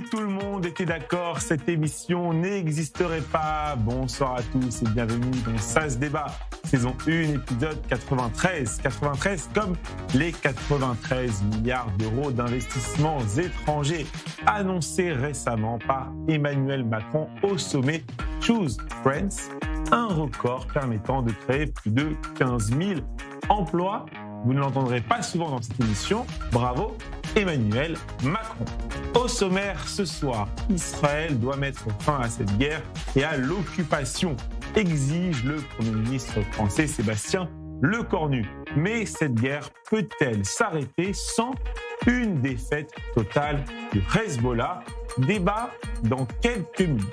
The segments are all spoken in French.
Si tout le monde était d'accord, cette émission n'existerait pas. Bonsoir à tous et bienvenue dans Ça se débat, saison 1, épisode 93. 93 comme les 93 milliards d'euros d'investissements étrangers annoncés récemment par Emmanuel Macron au sommet Choose France, un record permettant de créer plus de 15 000 emplois. Vous ne l'entendrez pas souvent dans cette émission. Bravo, Emmanuel Macron. Au sommaire ce soir, Israël doit mettre fin à cette guerre et à l'occupation, exige le Premier ministre français Sébastien Lecornu. Mais cette guerre peut-elle s'arrêter sans une défaite totale du Hezbollah? Débat dans quelques minutes.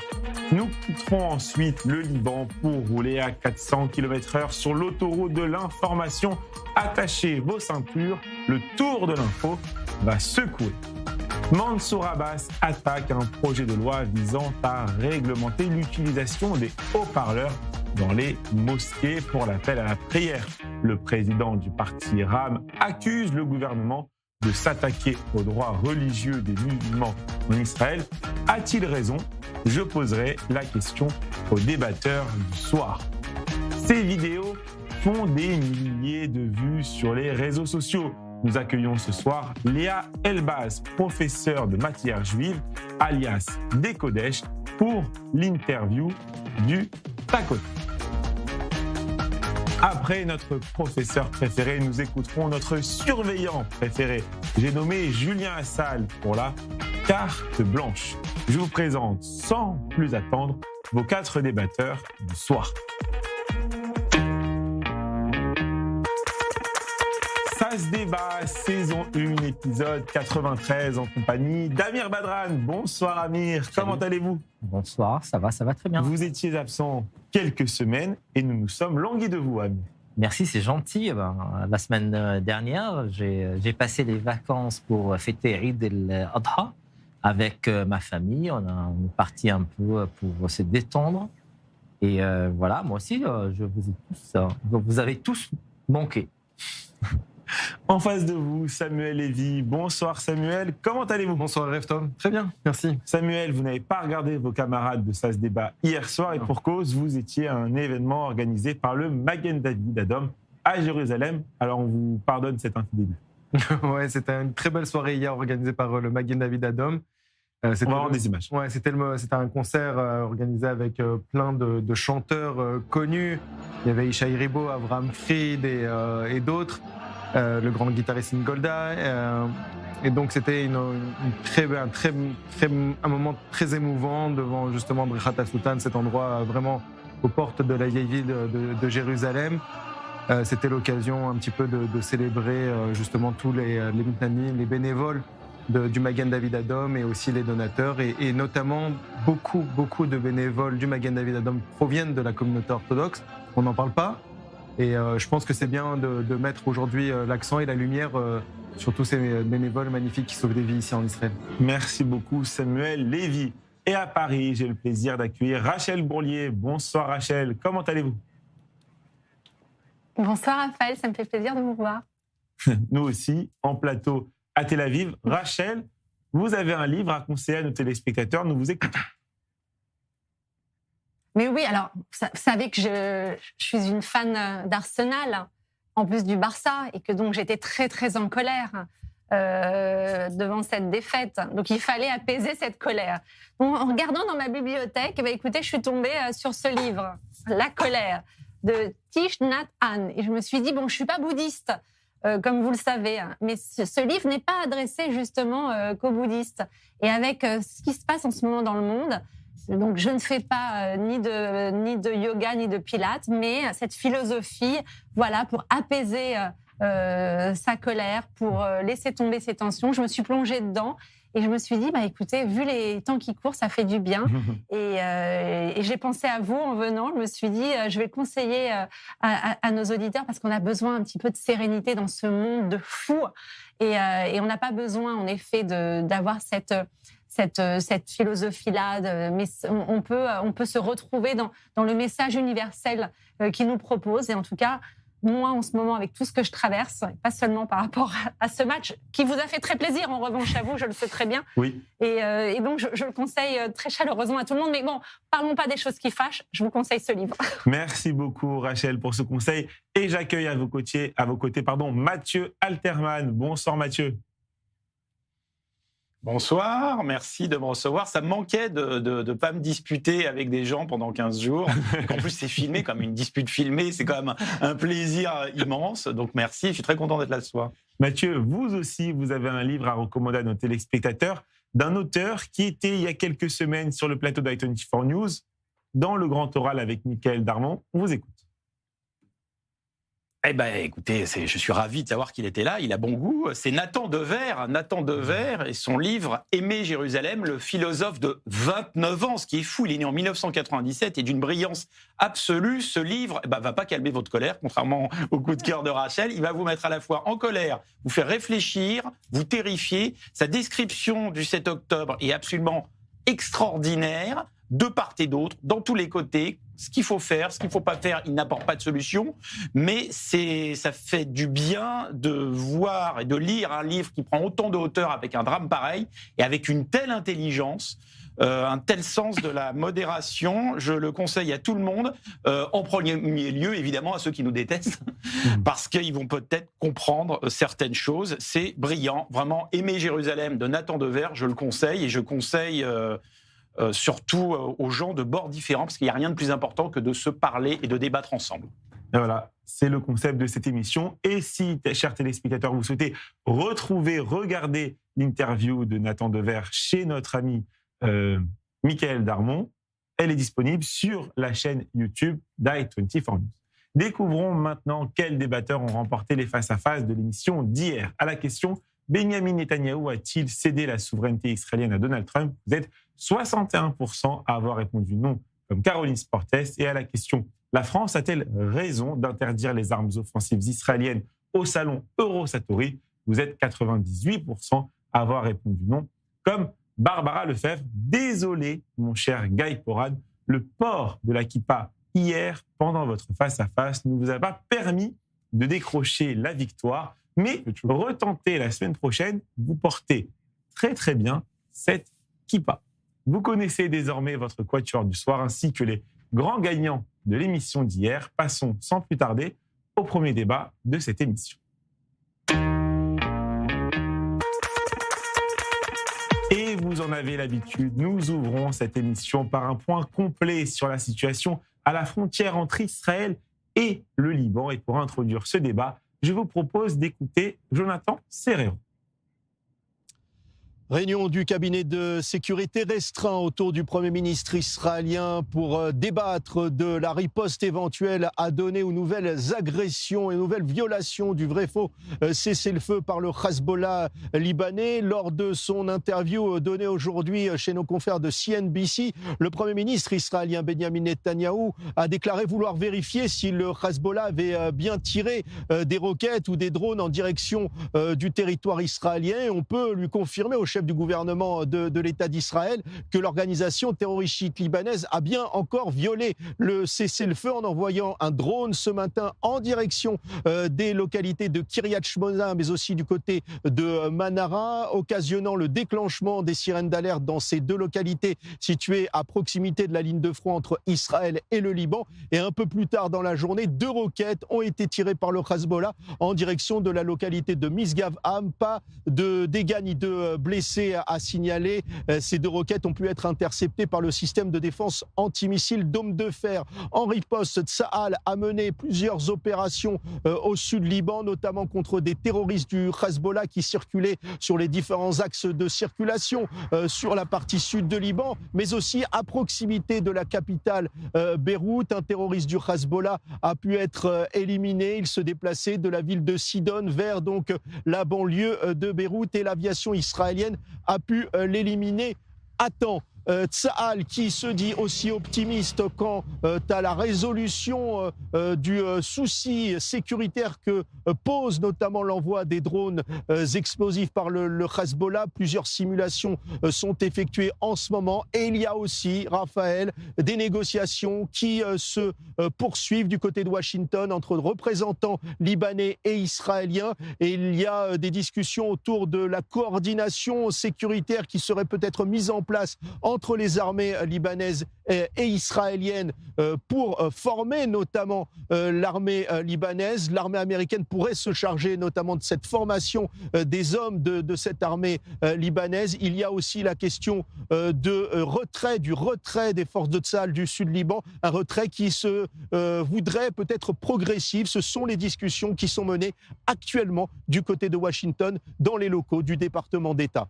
Nous quitterons ensuite le Liban pour rouler à 400 km/h sur l'autoroute de l'information. Attachez vos ceintures, le tour de l'info va secouer. Mansour Abbas attaque un projet de loi visant à réglementer l'utilisation des haut-parleurs dans les mosquées pour l'appel à la prière. Le président du parti RAM accuse le gouvernement de s'attaquer aux droits religieux des musulmans en Israël. A-t-il raison? Je poserai la question aux débatteurs du soir. Ces vidéos font des milliers de vues sur les réseaux sociaux. Nous accueillons ce soir Léa Elbaz, professeure de matière juive, alias Décodesh, pour l'interview du Tacoté. Après notre professeur préféré, nous écouterons notre surveillant préféré. J'ai nommé Julien Assal pour la carte blanche. Je vous présente sans plus attendre vos 4 débatteurs du soir. Ça se débat, saison 1, épisode 93, en compagnie d'Amir Badran. Bonsoir Amir, Salut. Comment allez-vous? Bonsoir, ça va très bien. Vous étiez absent quelques semaines et nous nous sommes languis de vous, Amir. Merci, c'est gentil. La semaine dernière, j'ai passé les vacances pour fêter Eid el-Adha avec ma famille. On est parti un peu pour se détendre. Et voilà, moi aussi, vous avez tous manqué. En face de vous, Samuel Lévy. Bonsoir Samuel, comment allez-vous? Bonsoir Reftom, très bien, merci. Samuel, vous n'avez pas regardé vos camarades de Ça se débat hier soir et pour cause, vous étiez à un événement organisé par le Magen David Adom à Jérusalem. Alors on vous pardonne cette infidélité. Ouais, c'était une très belle soirée hier organisée par le Magen David Adom. On va avoir des images. Ouais, c'était un concert organisé avec plein de chanteurs connus. Il y avait Ishaï Ribo, Avraham Fried et d'autres. Le grand guitariste Golda. Et donc, c'était un moment très émouvant devant justement Brechat HaSultan, cet endroit vraiment aux portes de la vieille ville de Jérusalem. C'était l'occasion un petit peu de célébrer justement tous les mitnanim, les bénévoles du Magen David Adom et aussi les donateurs. Et notamment, beaucoup de bénévoles du Magen David Adom proviennent de la communauté orthodoxe. On n'en parle pas. Et je pense que c'est bien de mettre aujourd'hui l'accent et la lumière sur tous ces bénévoles magnifiques qui sauvent des vies ici en Israël. Merci beaucoup Samuel Lévy. Et à Paris, j'ai le plaisir d'accueillir Rachel Bourlier. Bonsoir Rachel, comment allez-vous? Bonsoir Raphaël, ça me fait plaisir de vous voir. Nous aussi, en plateau à Tel Aviv. Rachel, vous avez un livre à conseiller à nos téléspectateurs, nous vous écoutons. Mais oui, alors, vous savez que je suis une fan d'Arsenal, en plus du Barça, et que donc j'étais très, très en colère devant cette défaite. Donc, il fallait apaiser cette colère. Donc, en regardant dans ma bibliothèque, écoutez, je suis tombée sur ce livre, La colère, de Thich Nhat Hanh. Et je me suis dit, bon, je ne suis pas bouddhiste, comme vous le savez, mais ce livre n'est pas adressé justement qu'aux bouddhistes. Et avec ce qui se passe en ce moment dans le monde, donc, je ne fais pas ni de yoga, ni de pilates, mais cette philosophie, voilà, pour apaiser sa colère, pour laisser tomber ses tensions. Je me suis plongée dedans et je me suis dit, écoutez, vu les temps qui courent, ça fait du bien. Et j'ai pensé à vous en venant. Je me suis dit, je vais le conseiller à nos auditeurs parce qu'on a besoin un petit peu de sérénité dans ce monde de fous. Et on n'a pas besoin, en effet, d'avoir cette philosophie-là, mais on peut se retrouver dans le message universel qu'il nous propose. Et en tout cas, moi en ce moment avec tout ce que je traverse, pas seulement par rapport à ce match qui vous a fait très plaisir en revanche à vous, je le sais très bien. Oui. Et donc je le conseille très chaleureusement à tout le monde. Mais bon, parlons pas des choses qui fâchent, je vous conseille ce livre. Merci beaucoup Rachel pour ce conseil et j'accueille à vos côtés, Mathieu Alterman. Bonsoir Mathieu. Bonsoir, merci de me recevoir. Ça me manquait de ne pas me disputer avec des gens pendant 15 jours. En plus, c'est filmé comme une dispute filmée. C'est quand même un plaisir immense. Donc, merci. Je suis très content d'être là ce soir. Mathieu, vous aussi, vous avez un livre à recommander à nos téléspectateurs d'un auteur qui était il y a quelques semaines sur le plateau d'i24 News dans le Grand Oral avec Mickaël Darmon. On vous écoute. Eh bien, écoutez, je suis ravi de savoir qu'il était là. Il a bon goût. C'est Nathan Dever et son livre « Aimer Jérusalem », le philosophe de 29 ans, ce qui est fou. Il est né en 1997 et d'une brillance absolue. Ce livre va pas calmer votre colère, contrairement au coup de cœur de Rachel. Il va vous mettre à la fois en colère, vous faire réfléchir, vous terrifier. Sa description du 7 octobre est absolument extraordinaire, de part et d'autre, dans tous les côtés. Ce qu'il faut faire, ce qu'il ne faut pas faire, il n'apporte pas de solution. Mais ça fait du bien de voir et de lire un livre qui prend autant de hauteur avec un drame pareil et avec une telle intelligence, un tel sens de la modération. Je le conseille à tout le monde, en premier lieu, évidemment, à ceux qui nous détestent, parce qu'ils vont peut-être comprendre certaines choses. C'est brillant. Vraiment, Aimer Jérusalem de Nathan Dever, je le conseille et je conseille... surtout aux gens de bords différents, parce qu'il n'y a rien de plus important que de se parler et de débattre ensemble. Et voilà, c'est le concept de cette émission. Et si, chers téléspectateurs, vous souhaitez regarder l'interview de Nathan Dever chez notre ami Mickaël Darmon, elle est disponible sur la chaîne YouTube d'i24 News. Découvrons maintenant quels débatteurs ont remporté les face-à-face de l'émission d'hier. À la question « Benyamin Netanyahou a-t-il cédé la souveraineté israélienne à Donald Trump ?» Vous êtes 61% à avoir répondu non, comme Caroline Sportes. Et à la question « La France a-t-elle raison d'interdire les armes offensives israéliennes au salon Eurosatori ?» Vous êtes 98% à avoir répondu non, comme Barbara Lefebvre. Désolé, mon cher Guy Porad, le port de la kippa hier, pendant votre face-à-face, ne vous a pas permis de décrocher la victoire, mais retentez la semaine prochaine, vous portez très très bien cette kippa. Vous connaissez désormais votre quatuor du soir ainsi que les grands gagnants de l'émission d'hier. Passons sans plus tarder au premier débat de cette émission. Et vous en avez l'habitude, nous ouvrons cette émission par un point complet sur la situation à la frontière entre Israël et le Liban. Et pour introduire ce débat, je vous propose d'écouter Jonathan Serrero. Réunion du cabinet de sécurité restreint autour du Premier ministre israélien pour débattre de la riposte éventuelle à donner aux nouvelles agressions et nouvelles violations du vrai-faux cessez-le-feu par le Hezbollah libanais. Lors de son interview donnée aujourd'hui chez nos confrères de CNBC, le Premier ministre israélien Benyamin Netanyahou a déclaré vouloir vérifier si le Hezbollah avait bien tiré des roquettes ou des drones en direction du territoire israélien. Et on peut lui confirmer au chef du gouvernement de l'État d'Israël que l'organisation terroriste chiite libanaise a bien encore violé le cessez-le-feu en envoyant un drone ce matin en direction des localités de Kiryat Shmona, mais aussi du côté de Manara, occasionnant le déclenchement des sirènes d'alerte dans ces deux localités situées à proximité de la ligne de front entre Israël et le Liban. Et un peu plus tard dans la journée, 2 roquettes ont été tirées par le Hezbollah en direction de la localité de Misgav-Am. Pas de dégâts ni de blessés à signaler. Ces 2 roquettes ont pu être interceptées par le système de défense antimissile Dôme de Fer. En riposte, Tsahal a mené plusieurs opérations au sud Liban, notamment contre des terroristes du Hezbollah qui circulaient sur les différents axes de circulation sur la partie sud de Liban, mais aussi à proximité de la capitale Beyrouth. Un terroriste du Hezbollah a pu être éliminé. Il se déplaçait de la ville de Sidon vers donc la banlieue de Beyrouth et l'aviation israélienne a pu l'éliminer à temps. Tsahal qui se dit aussi optimiste quant à la résolution du souci sécuritaire que pose notamment l'envoi des drones explosifs par le Hezbollah. Plusieurs simulations sont effectuées en ce moment et il y a aussi, Raphaël, des négociations qui se poursuivent du côté de Washington entre représentants libanais et israéliens et il y a des discussions autour de la coordination sécuritaire qui serait peut-être mise en place entre les armées libanaises et israéliennes pour former notamment l'armée libanaise. L'armée américaine pourrait se charger notamment de cette formation des hommes de cette armée libanaise. Il y a aussi la question du retrait des forces de Tsahal du sud Liban, un retrait qui se voudrait peut-être progressif. Ce sont les discussions qui sont menées actuellement du côté de Washington dans les locaux du département d'État.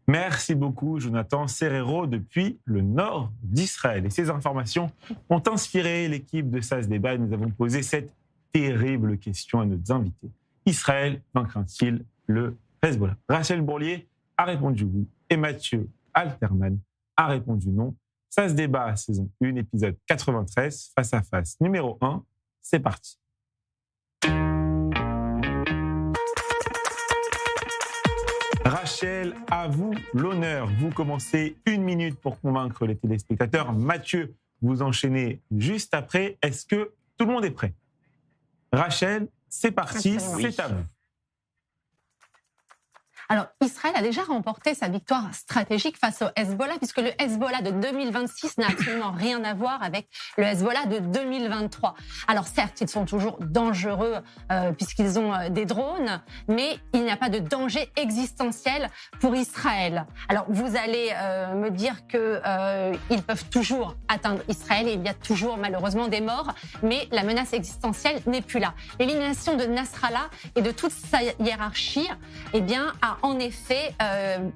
Merci beaucoup, Jonathan Serrero, depuis le nord d'Israël. Et ces informations ont inspiré l'équipe de SAS Débat. Nous avons posé cette terrible question à nos invités. Israël vaincra-t-il le Hezbollah? Rachel Bourlier a répondu oui et Mathieu Alterman a répondu non. SAS Débat, saison 1, épisode 93, face à face numéro 1. C'est parti. Rachel, à vous l'honneur. Vous commencez 1 minute pour convaincre les téléspectateurs. Mathieu, vous enchaînez juste après. Est-ce que tout le monde est prêt? Rachel, c'est parti, c'est à vous. Alors, Israël a déjà remporté sa victoire stratégique face au Hezbollah, puisque le Hezbollah de 2026 n'a absolument rien à voir avec le Hezbollah de 2023. Alors certes, ils sont toujours dangereux puisqu'ils ont des drones, mais il n'y a pas de danger existentiel pour Israël. Alors vous allez me dire qu'ils peuvent toujours atteindre Israël et il y a toujours malheureusement des morts, mais la menace existentielle n'est plus là. L'élimination de Nasrallah et de toute sa hiérarchie, eh bien, a en effet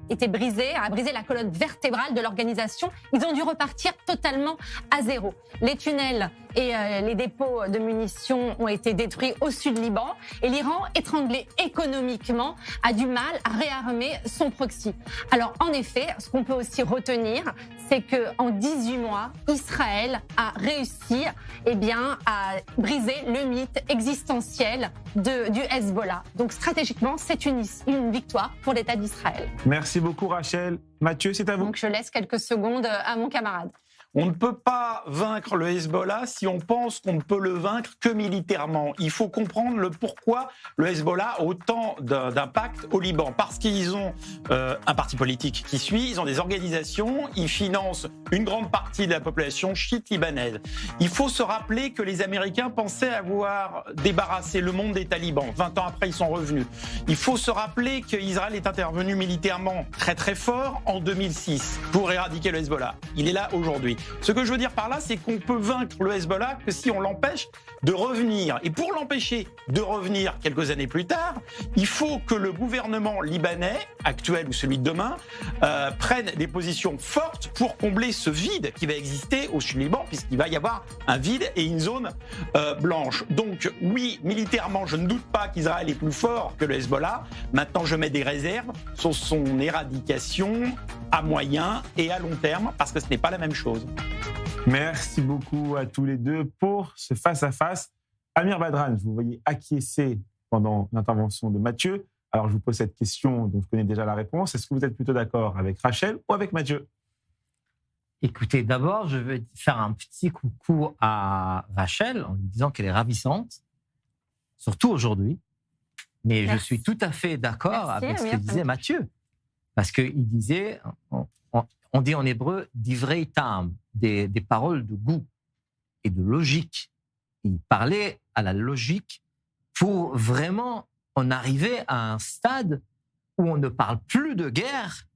été brisé, a brisé la colonne vertébrale de l'organisation. Ils ont dû repartir totalement à zéro. Les tunnels et les dépôts de munitions ont été détruits au sud Liban et l'Iran, étranglé économiquement, a du mal à réarmer son proxy. Alors en effet, ce qu'on peut aussi retenir, c'est qu'en 18 mois, Israël a réussi à briser le mythe existentiel du Hezbollah. Donc stratégiquement, c'est une victoire pour l'État d'Israël. Merci beaucoup Rachel. Mathieu, c'est à vous. Donc je laisse quelques secondes à mon camarade. On ne peut pas vaincre le Hezbollah si on pense qu'on ne peut le vaincre que militairement. Il faut comprendre le pourquoi le Hezbollah a autant d'impact au Liban. Parce qu'ils ont un parti politique qui suit, ils ont des organisations, ils financent une grande partie de la population chiite libanaise. Il faut se rappeler que les Américains pensaient avoir débarrassé le monde des talibans. 20 ans après, ils sont revenus. Il faut se rappeler qu'Israël est intervenu militairement très très fort en 2006 pour éradiquer le Hezbollah. Il est là aujourd'hui. Ce que je veux dire par là, c'est qu'on peut vaincre le Hezbollah que si on l'empêche de revenir. Et pour l'empêcher de revenir quelques années plus tard, il faut que le gouvernement libanais, actuel ou celui de demain, prenne des positions fortes pour combler ce vide qui va exister au sud-Liban, puisqu'il va y avoir un vide et une zone blanche. Donc oui, militairement, je ne doute pas qu'Israël est plus fort que le Hezbollah. Maintenant, je mets des réserves sur son éradication à moyen et à long terme, parce que ce n'est pas la même chose. Merci beaucoup à tous les deux pour ce face-à-face. Amir Badran, je vous voyais acquiescer pendant l'intervention de Mathieu. Alors, je vous pose cette question dont je connais déjà la réponse. Est-ce que vous êtes plutôt d'accord avec Rachel ou avec Mathieu? Écoutez, d'abord, je veux faire un petit coucou à Rachel en lui disant qu'elle est ravissante, surtout aujourd'hui. Mais Merci. Je suis tout à fait d'accord avec ce que disait Mathieu. Parce qu'il disait, on dit en hébreu, divrei ta'am, des paroles de goût et de logique. Il parlait à la logique pour vraiment en arriver à un stade où on ne parle plus de guerre,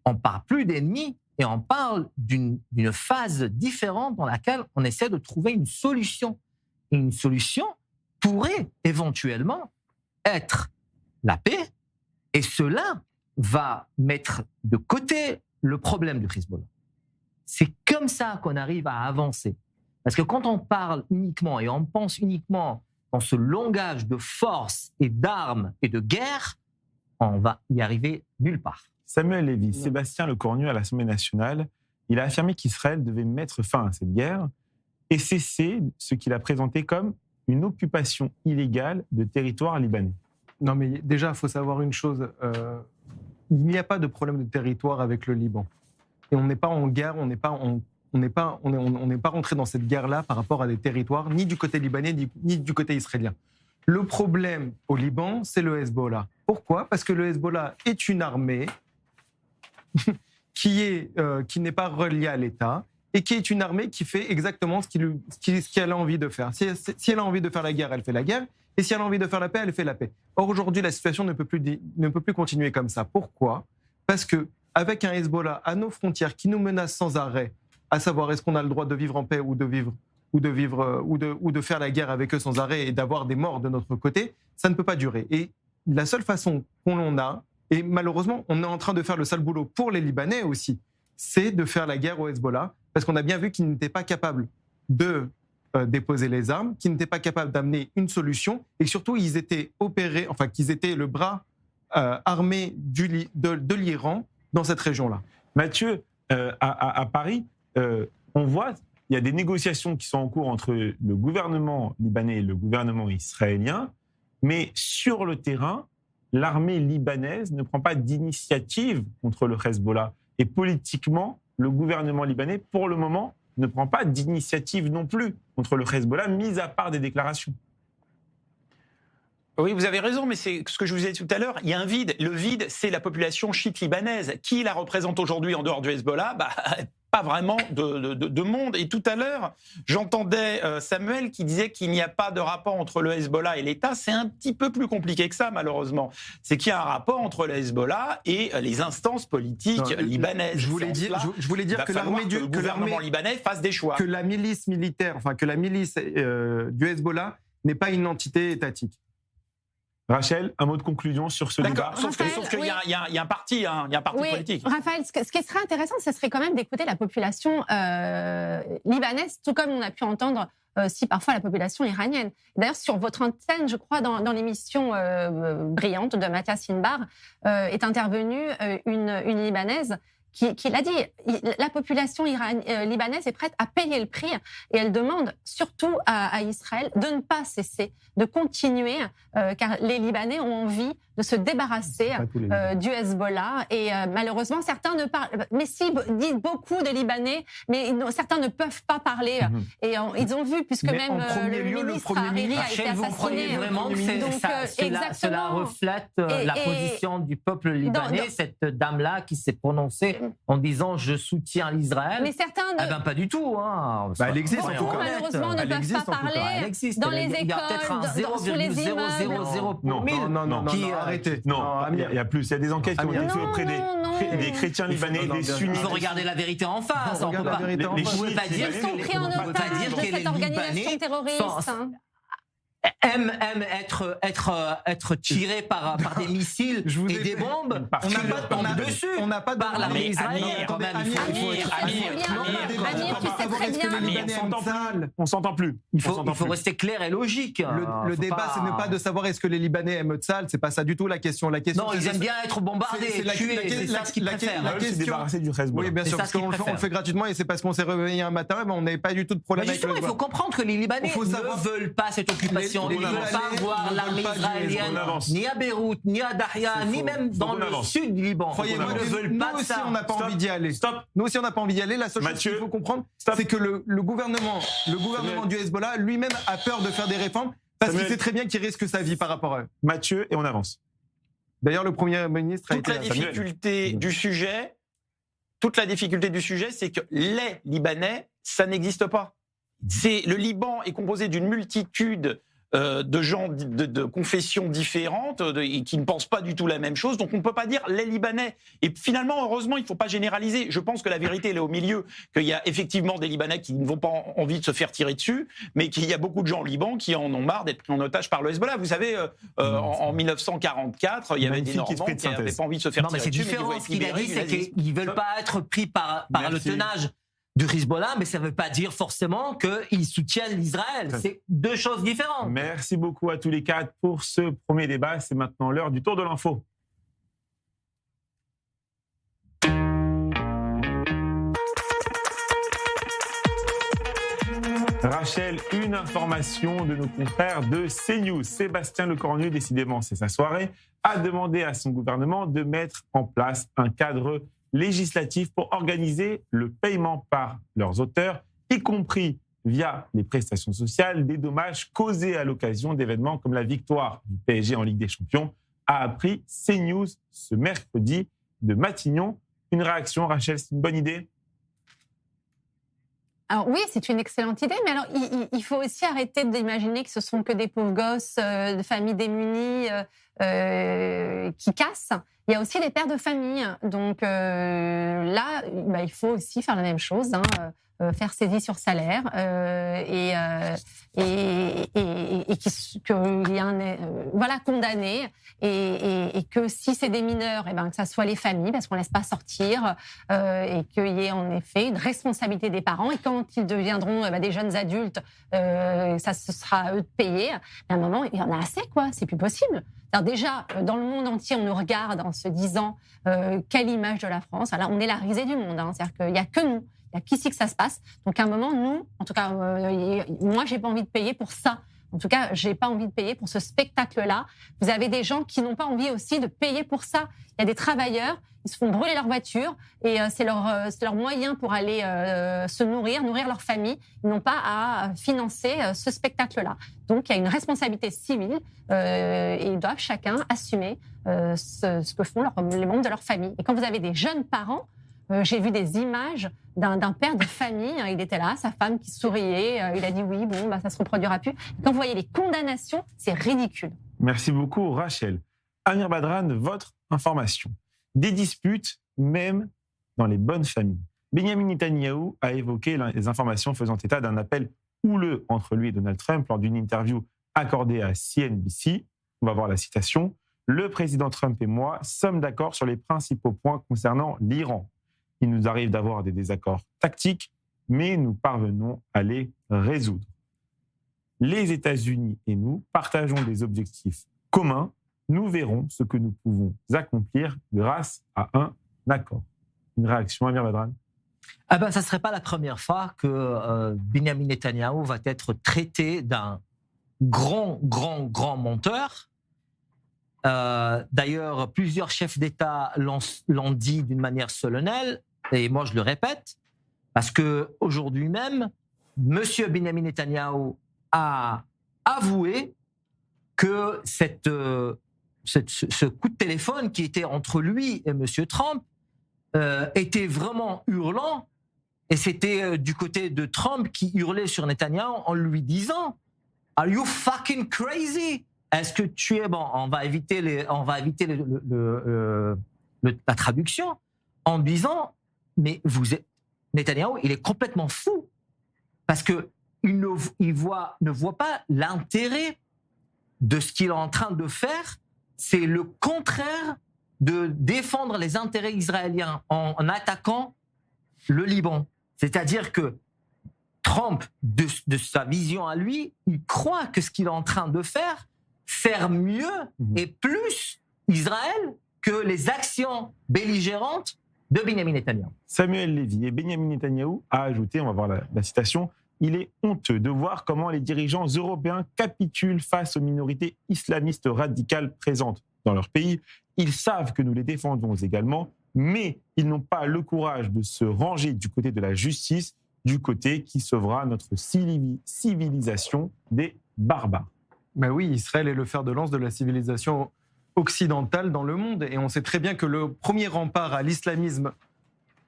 on ne parle plus d'ennemis, et on parle d'une phase différente dans laquelle on essaie de trouver une solution. Et une solution pourrait éventuellement être la paix, et cela va mettre de côté le problème du Hezbollah. C'est comme ça qu'on arrive à avancer. Parce que quand on parle uniquement et on pense uniquement dans ce langage de force et d'armes et de guerre, on va y arriver nulle part. Samuel Lévy, Sébastien Lecornu à l'Assemblée nationale il a affirmé qu'Israël devait mettre fin à cette guerre et cesser ce qu'il a présenté comme une occupation illégale de territoire libanais. Non, mais déjà, il faut savoir une chose. Il n'y a pas de problème de territoire avec le Liban. Et on n'est pas en guerre, on n'est pas rentré dans cette guerre-là par rapport à des territoires, ni du côté libanais, ni du côté israélien. Le problème au Liban, c'est le Hezbollah. Pourquoi ? Parce que le Hezbollah est une armée qui n'est pas reliée à l'État et qui est une armée qui fait exactement ce qu'elle a envie de faire. Si elle a envie de faire la guerre, elle fait la guerre. Et si elle a envie de faire la paix, elle fait la paix. Or, aujourd'hui, la situation ne peut plus continuer comme ça. Pourquoi ? Parce qu'avec un Hezbollah à nos frontières qui nous menace sans arrêt, à savoir est-ce qu'on a le droit de vivre en paix ou de faire la guerre avec eux sans arrêt et d'avoir des morts de notre côté, ça ne peut pas durer. Et la seule façon qu'on a, et malheureusement, on est en train de faire le sale boulot pour les Libanais aussi, c'est de faire la guerre au Hezbollah, parce qu'on a bien vu qu'ils n'étaient pas capables de déposer les armes, qu'ils n'étaient pas capables d'amener une solution, et surtout, qu'ils étaient le bras armé de l'Iran dans cette région-là. Mathieu, à Paris, on voit il y a des négociations qui sont en cours entre le gouvernement libanais et le gouvernement israélien, mais sur le terrain, l'armée libanaise ne prend pas d'initiative contre le Hezbollah. Et politiquement, le gouvernement libanais, pour le moment, ne prend pas d'initiative non plus contre le Hezbollah, mis à part des déclarations. Oui, vous avez raison, mais c'est ce que je vous ai dit tout à l'heure. Il y a un vide. Le vide, c'est la population chiite libanaise. Qui la représente aujourd'hui en dehors du Hezbollah ? Pas vraiment de monde. Et tout à l'heure, j'entendais Samuel qui disait qu'il n'y a pas de rapport entre le Hezbollah et l'État. C'est un petit peu plus compliqué que ça, malheureusement. C'est qu'il y a un rapport entre le Hezbollah et les instances politiques libanaises. Je voulais dire que le gouvernement libanais fasse des choix. Que la milice militaire, que la milice du Hezbollah n'est pas une entité étatique. Rachel, un mot de conclusion sur ce débat. Sauf qu'il y a un parti, politique. Raphaël, ce qui serait intéressant, ce serait quand même d'écouter la population libanaise, tout comme on a pu entendre si parfois la population iranienne. D'ailleurs, sur votre antenne, je crois, dans l'émission brillante de Mathias Inbar, est intervenue une Libanaise qui l'a dit. La population libanaise est prête à payer le prix et elle demande surtout à Israël de ne pas cesser, de continuer, car les Libanais ont envie de se débarrasser du Hezbollah. Et malheureusement, certains ne parlent... Mais si, disent beaucoup de Libanais, mais certains ne peuvent pas parler. Et ils ont vu, puisque même le ministre Hariri a été assassiné. Vous croyez vraiment que cela reflète la position du peuple libanais, cette dame-là qui s'est prononcée en disant « je soutiens l'Israël ». Mais certains pas du tout. Elle existe en tout cas. Malheureusement, ne peuvent pas parler dans les écoles, il y a peut-être un sous les immeubles. Non, arrêtez. Non, il y a plus. Il y a des enquêtes qui ont été faites auprès des chrétiens libanais, des sunnites. Il faut regarder la vérité en face. On ne peut pas dire ils sont pris en otage de cette organisation terroriste. Aiment être tirés par des missiles et des bombes. On n'a pas dessus. On n'a pas par l'armée israélienne. Amir, tu sais très bien. On s'entend plus. Il faut rester clair et logique. Le débat, ce n'est pas de savoir est-ce que les Libanais aiment Tzal. C'est pas ça du tout la question. Non, ils aiment bien être bombardés, tués. C'est ça ce qu'ils préfèrent. La question, c'est débarrasser du Hezbollah. Oui, bien sûr, parce qu'on le fait gratuitement et c'est parce qu'on s'est réveillé un matin, mais on n'avait pas du tout de problème avec le Hezbollah. Il faut comprendre que les Libanais ne veulent pas cette occupation. Ils ne veulent pas voir l'armée israélienne ni à Beyrouth, ni à Dahia, ni même dans le sud du Liban. Croyez-moi, nous aussi, on n'a pas envie d'y aller. Nous aussi, on n'a pas envie d'y aller. La seule chose qu'il faut comprendre, c'est que le gouvernement du Hezbollah lui-même a peur de faire des réformes parce qu'il sait très bien qu'il risque sa vie par rapport à eux. Mathieu, et on avance. D'ailleurs, le Premier ministre a été... Toute la difficulté du sujet, c'est que les Libanais, ça n'existe pas. Le Liban est composé d'une multitude de gens de confessions différentes et qui ne pensent pas du tout la même chose. Donc on ne peut pas dire les Libanais. Et finalement, heureusement, il ne faut pas généraliser. Je pense que la vérité, elle est au milieu, qu'il y a effectivement des Libanais qui n'ont pas envie de se faire tirer dessus, mais qu'il y a beaucoup de gens au Liban qui en ont marre d'être pris en otage par le Hezbollah. Vous savez, en 1944, il y avait des Normands qui n'avaient pas envie de se faire tirer dessus. Non, mais c'est différent. Ce qu'il a dit, c'est qu'ils ne veulent pas être pris par le tenage du Hezbollah, mais ça ne veut pas dire forcément qu'ils soutiennent l'Israël. C'est deux choses différentes. Merci beaucoup à tous les quatre pour ce premier débat. C'est maintenant l'heure du tour de l'info. Rachel, une information de nos confrères de CNews. Sébastien Lecornu, décidément c'est sa soirée, a demandé à son gouvernement de mettre en place un cadre législatif pour organiser le paiement par leurs auteurs, y compris via les prestations sociales, des dommages causés à l'occasion d'événements comme la victoire du PSG en Ligue des Champions, a appris CNews ce mercredi de Matignon. Une réaction, Rachel, c'est une bonne idée ? Alors oui, c'est une excellente idée, mais alors il faut aussi arrêter d'imaginer que ce sont que des pauvres gosses de familles démunies qui cassent. Il y a aussi des pères de famille. Donc là, il faut aussi faire la même chose, faire saisie sur salaire et qu'il y a condamné et que si c'est des mineurs, que ça soit les familles parce qu'on laisse pas sortir et qu'il y ait en effet une responsabilité des parents et quand ils deviendront des jeunes adultes, ça ce sera à eux de payer. À un moment, il y en a assez quoi, c'est plus possible. Alors déjà, dans le monde entier, on nous regarde en se disant quelle image de la France. Alors là, on est la risée du monde. C'est-à-dire qu'il n'y a que nous. Il n'y a qu'ici que ça se passe. Donc, à un moment, nous, en tout cas, moi, j'ai pas envie de payer pour ça. En tout cas, j'ai pas envie de payer pour ce spectacle-là. Vous avez des gens qui n'ont pas envie aussi de payer pour ça. Il y a des travailleurs, ils se font brûler leur voiture et c'est leur moyen pour aller se nourrir leur famille. Ils n'ont pas à financer ce spectacle-là. Donc, il y a une responsabilité civile et ils doivent chacun assumer ce que font les membres de leur famille. Et quand vous avez des jeunes parents, j'ai vu des images d'un père de famille. Il était là, sa femme qui souriait. Il a dit oui, ça se reproduira plus. Et quand vous voyez les condamnations, c'est ridicule. Merci beaucoup, Rachel. Amir Badran, votre information. Des disputes, même dans les bonnes familles. Benyamin Netanyahou a évoqué les informations faisant état d'un appel houleux entre lui et Donald Trump lors d'une interview accordée à CNBC. On va voir la citation. « Le président Trump et moi sommes d'accord sur les principaux points concernant l'Iran. Il nous arrive d'avoir des désaccords tactiques, mais nous parvenons à les résoudre. Les États-Unis et nous partageons des objectifs communs. Nous verrons ce que nous pouvons accomplir grâce à un accord. » Une réaction, Amir Badran ? Ça ne serait pas la première fois que Benyamin Netanyahou va être traité d'un grand menteur. D'ailleurs, plusieurs chefs d'État l'ont dit d'une manière solennelle. Et moi, je le répète, parce qu'aujourd'hui même, M. Benyamin Netanyahou a avoué que ce coup de téléphone qui était entre lui et M. Trump était vraiment hurlant. Et c'était du côté de Trump qui hurlait sur Netanyahou en lui disant « Are you fucking crazy ?» Est-ce que tu es... Bon, on va éviter la traduction en disant... Mais Netanyahou, il est complètement fou parce qu'il ne voit pas l'intérêt de ce qu'il est en train de faire. C'est le contraire de défendre les intérêts israéliens en attaquant le Liban. C'est-à-dire que Trump, de sa vision à lui, il croit que ce qu'il est en train de faire mieux et plus Israël que les actions belligérantes de Benyamin Netanyahou. Samuel Lévy et Benyamin Netanyahou a ajouté, on va voir la citation, « Il est honteux de voir comment les dirigeants européens capitulent face aux minorités islamistes radicales présentes dans leur pays. Ils savent que nous les défendons également, mais ils n'ont pas le courage de se ranger du côté de la justice, du côté qui sauvera notre civilisation des barbares. » Ben oui, Israël est le fer de lance de la civilisation occidentale dans le monde. Et on sait très bien que le premier rempart à l'islamisme,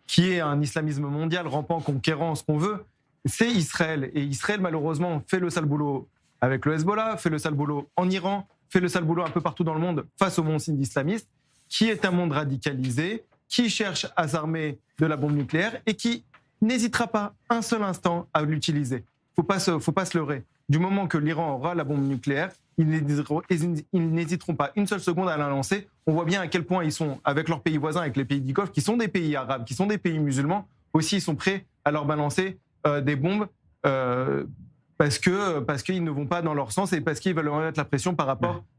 qui est un islamisme mondial, rampant, conquérant, ce qu'on veut, c'est Israël. Et Israël, malheureusement, fait le sale boulot avec le Hezbollah, fait le sale boulot en Iran, fait le sale boulot un peu partout dans le monde face au monde islamiste, qui est un monde radicalisé, qui cherche à s'armer de la bombe nucléaire et qui n'hésitera pas un seul instant à l'utiliser. Faut pas se leurrer. Du moment que l'Iran aura la bombe nucléaire, ils n'hésiteront pas une seule seconde à la lancer. On voit bien à quel point ils sont, avec leurs pays voisins, avec les pays du Golfe, qui sont des pays arabes, qui sont des pays musulmans, aussi ils sont prêts à leur balancer des bombes parce qu'ils ne vont pas dans leur sens et parce qu'ils veulent leur mettre la pression par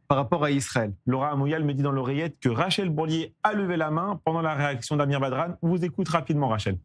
rapport à Israël. Laura Amouyal me dit dans l'oreillette que Rachel Bourlier a levé la main pendant la réaction d'Amir Badran. On vous écoute rapidement, Rachel.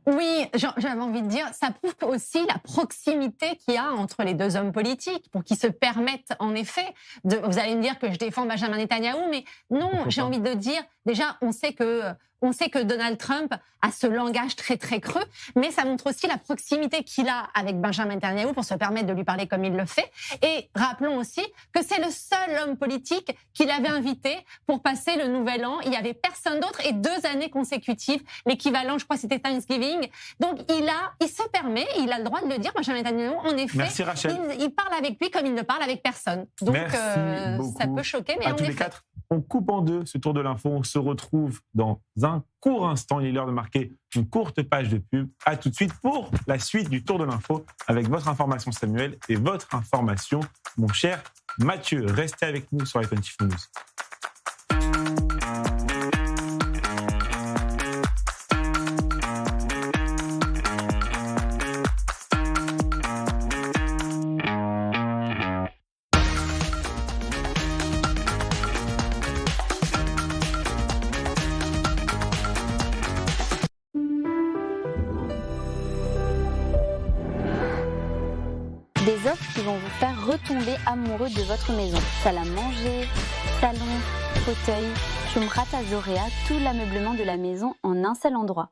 Oui, j'avais envie de dire, ça prouve aussi la proximité qu'il y a entre les deux hommes politiques pour qu'ils se permettent en effet de... Vous allez me dire que je défends Benjamin Netanyahou, mais non, j'ai envie de dire, déjà, on sait que Donald Trump a ce langage très très creux, mais ça montre aussi la proximité qu'il a avec Benjamin Netanyahou pour se permettre de lui parler comme il le fait. Et rappelons aussi que c'est le seul homme politique qu'il avait invité pour passer le Nouvel An. Il n'y avait personne d'autre et 2 années consécutives, l'équivalent, je crois, c'était Thanksgiving. Donc il se permet, il a le droit de le dire, Benjamin Netanyahou. En effet, merci, Rachel. Il parle avec lui comme il ne parle avec personne. Donc ça peut choquer, mais à en tous effet. les 4. On coupe en 2 ce tour de l'info. On se retrouve dans un court instant. Il est l'heure de marquer une courte page de pub. À tout de suite pour la suite du tour de l'info avec votre information Samuel et votre information mon cher Mathieu. Restez avec nous sur i24 News. Des offres qui vont vous faire retomber amoureux de votre maison. Salle à manger, salon, fauteuil, Shumrat Azorea, tout l'ameublement de la maison en un seul endroit.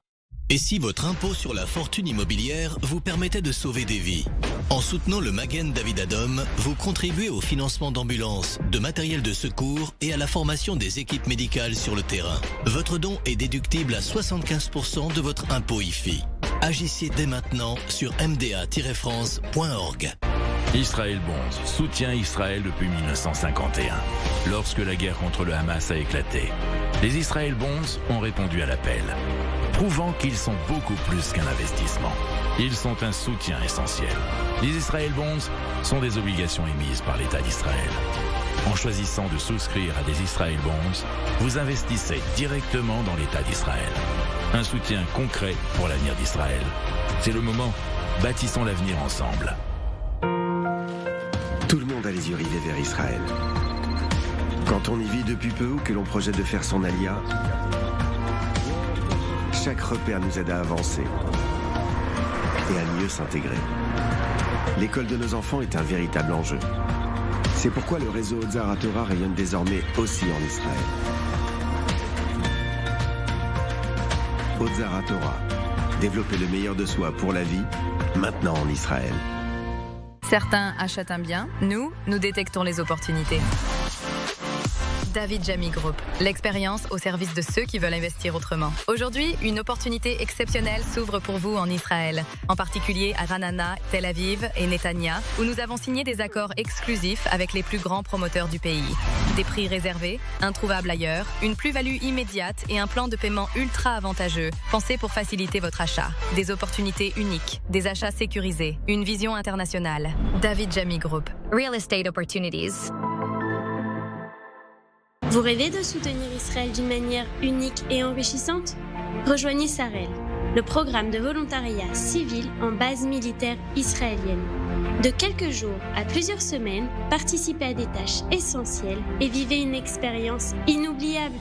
Et si votre impôt sur la fortune immobilière vous permettait de sauver des vies? En soutenant le Magen David Adom, vous contribuez au financement d'ambulances, de matériel de secours et à la formation des équipes médicales sur le terrain. Votre don est déductible à 75% de votre impôt IFI. Agissez dès maintenant sur mda-france.org. Israël Bonds soutient Israël depuis 1951, lorsque la guerre contre le Hamas a éclaté. Les Israël Bonds ont répondu à l'appel, prouvant qu'ils sont beaucoup plus qu'un investissement. Ils sont un soutien essentiel. Les Israël Bonds sont des obligations émises par l'État d'Israël. En choisissant de souscrire à des Israël Bonds, vous investissez directement dans l'État d'Israël. Un soutien concret pour l'avenir d'Israël. C'est le moment. Bâtissons l'avenir ensemble. Tout le monde a les yeux rivés vers Israël. Quand on y vit depuis peu ou que l'on projette de faire son alia, chaque repère nous aide à avancer et à mieux s'intégrer. L'école de nos enfants est un véritable enjeu. C'est pourquoi le réseau Otzar HaTorah rayonne désormais aussi en Israël. Otzar HaTorah, développer le meilleur de soi pour la vie, maintenant en Israël. Certains achètent un bien, nous détectons les opportunités. David Jamy Group, l'expérience au service de ceux qui veulent investir autrement. Aujourd'hui, une opportunité exceptionnelle s'ouvre pour vous en Israël, en particulier à Ranana, Tel Aviv et Netanya, où nous avons signé des accords exclusifs avec les plus grands promoteurs du pays. Des prix réservés, introuvables ailleurs, une plus-value immédiate et un plan de paiement ultra avantageux, pensé pour faciliter votre achat. Des opportunités uniques, des achats sécurisés, une vision internationale. David Jamy Group. Real Estate Opportunities. Vous rêvez de soutenir Israël d'une manière unique et enrichissante? Rejoignez Sarel, le programme de volontariat civil en base militaire israélienne. De quelques jours à plusieurs semaines, participez à des tâches essentielles et vivez une expérience inoubliable.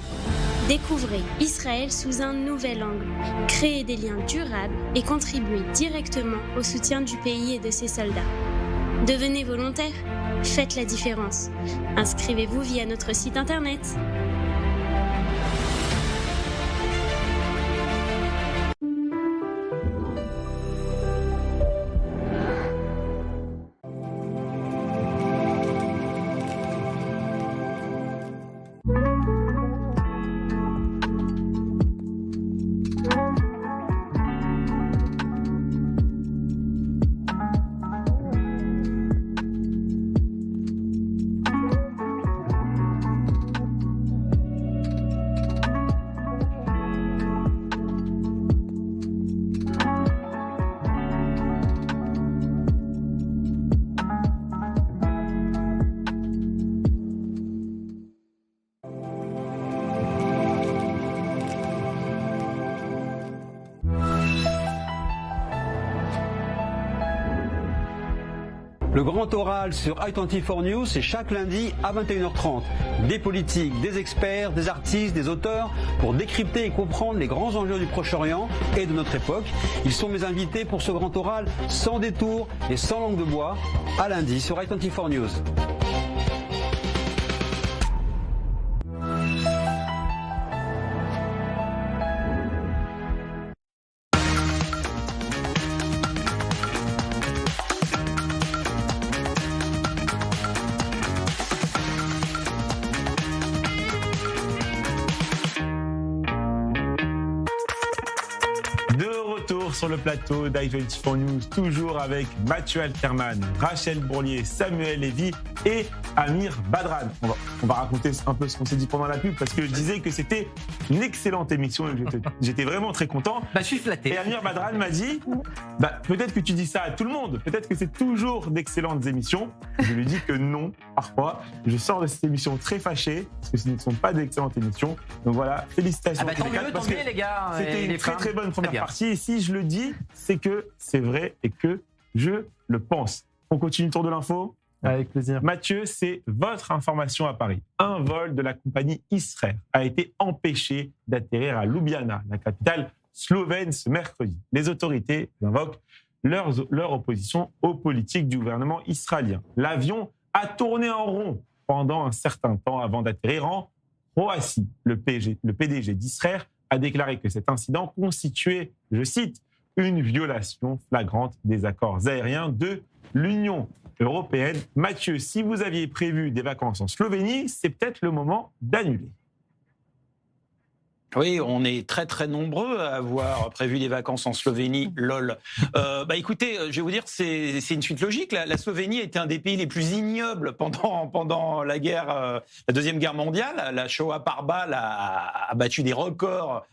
Découvrez Israël sous un nouvel angle, créez des liens durables et contribuez directement au soutien du pays et de ses soldats. Devenez volontaire. Faites la différence. Inscrivez-vous via notre site internet. Le grand oral sur i24 News, c'est chaque lundi à 21h30. Des politiques, des experts, des artistes, des auteurs pour décrypter et comprendre les grands enjeux du Proche-Orient et de notre époque. Ils sont mes invités pour ce grand oral sans détour et sans langue de bois, à lundi sur i24 News. Sur le plateau d'i24 News, toujours avec Mathieu Alterman, Rachel Bourlier, Samuel Lévy et Amir Badran. On va raconter un peu ce qu'on s'est dit pendant la pub parce que je disais que c'était une excellente émission et que j'étais vraiment très content. Je suis flatté. Et Amir Badran m'a dit peut-être que tu dis ça à tout le monde, peut-être que c'est toujours d'excellentes émissions. Je lui dis que non, parfois. Je sors de cette émission très fâché parce que ce ne sont pas d'excellentes émissions. Donc voilà, félicitations à tous les quatre parce que les gars, c'était une très bonne première partie. Et si je le dis, c'est que c'est vrai et que je le pense. On continue le tour de l'info. Avec plaisir. Mathieu, c'est votre information à Paris. Un vol de la compagnie Israël a été empêché d'atterrir à Ljubljana, la capitale slovène, ce mercredi. Les autorités invoquent leur opposition aux politiques du gouvernement israélien. L'avion a tourné en rond pendant un certain temps avant d'atterrir en Croatie. Le PDG d'Israël a déclaré que cet incident constituait, je cite, une violation flagrante des accords aériens de l'Union européenne. Mathieu, si vous aviez prévu des vacances en Slovénie, c'est peut-être le moment d'annuler. Oui, on est très très nombreux à avoir prévu des vacances en Slovénie, lol. Écoutez, je vais vous dire, c'est une suite logique. La Slovénie était un des pays les plus ignobles pendant la guerre, la Deuxième Guerre mondiale. La Shoah par balle a battu des records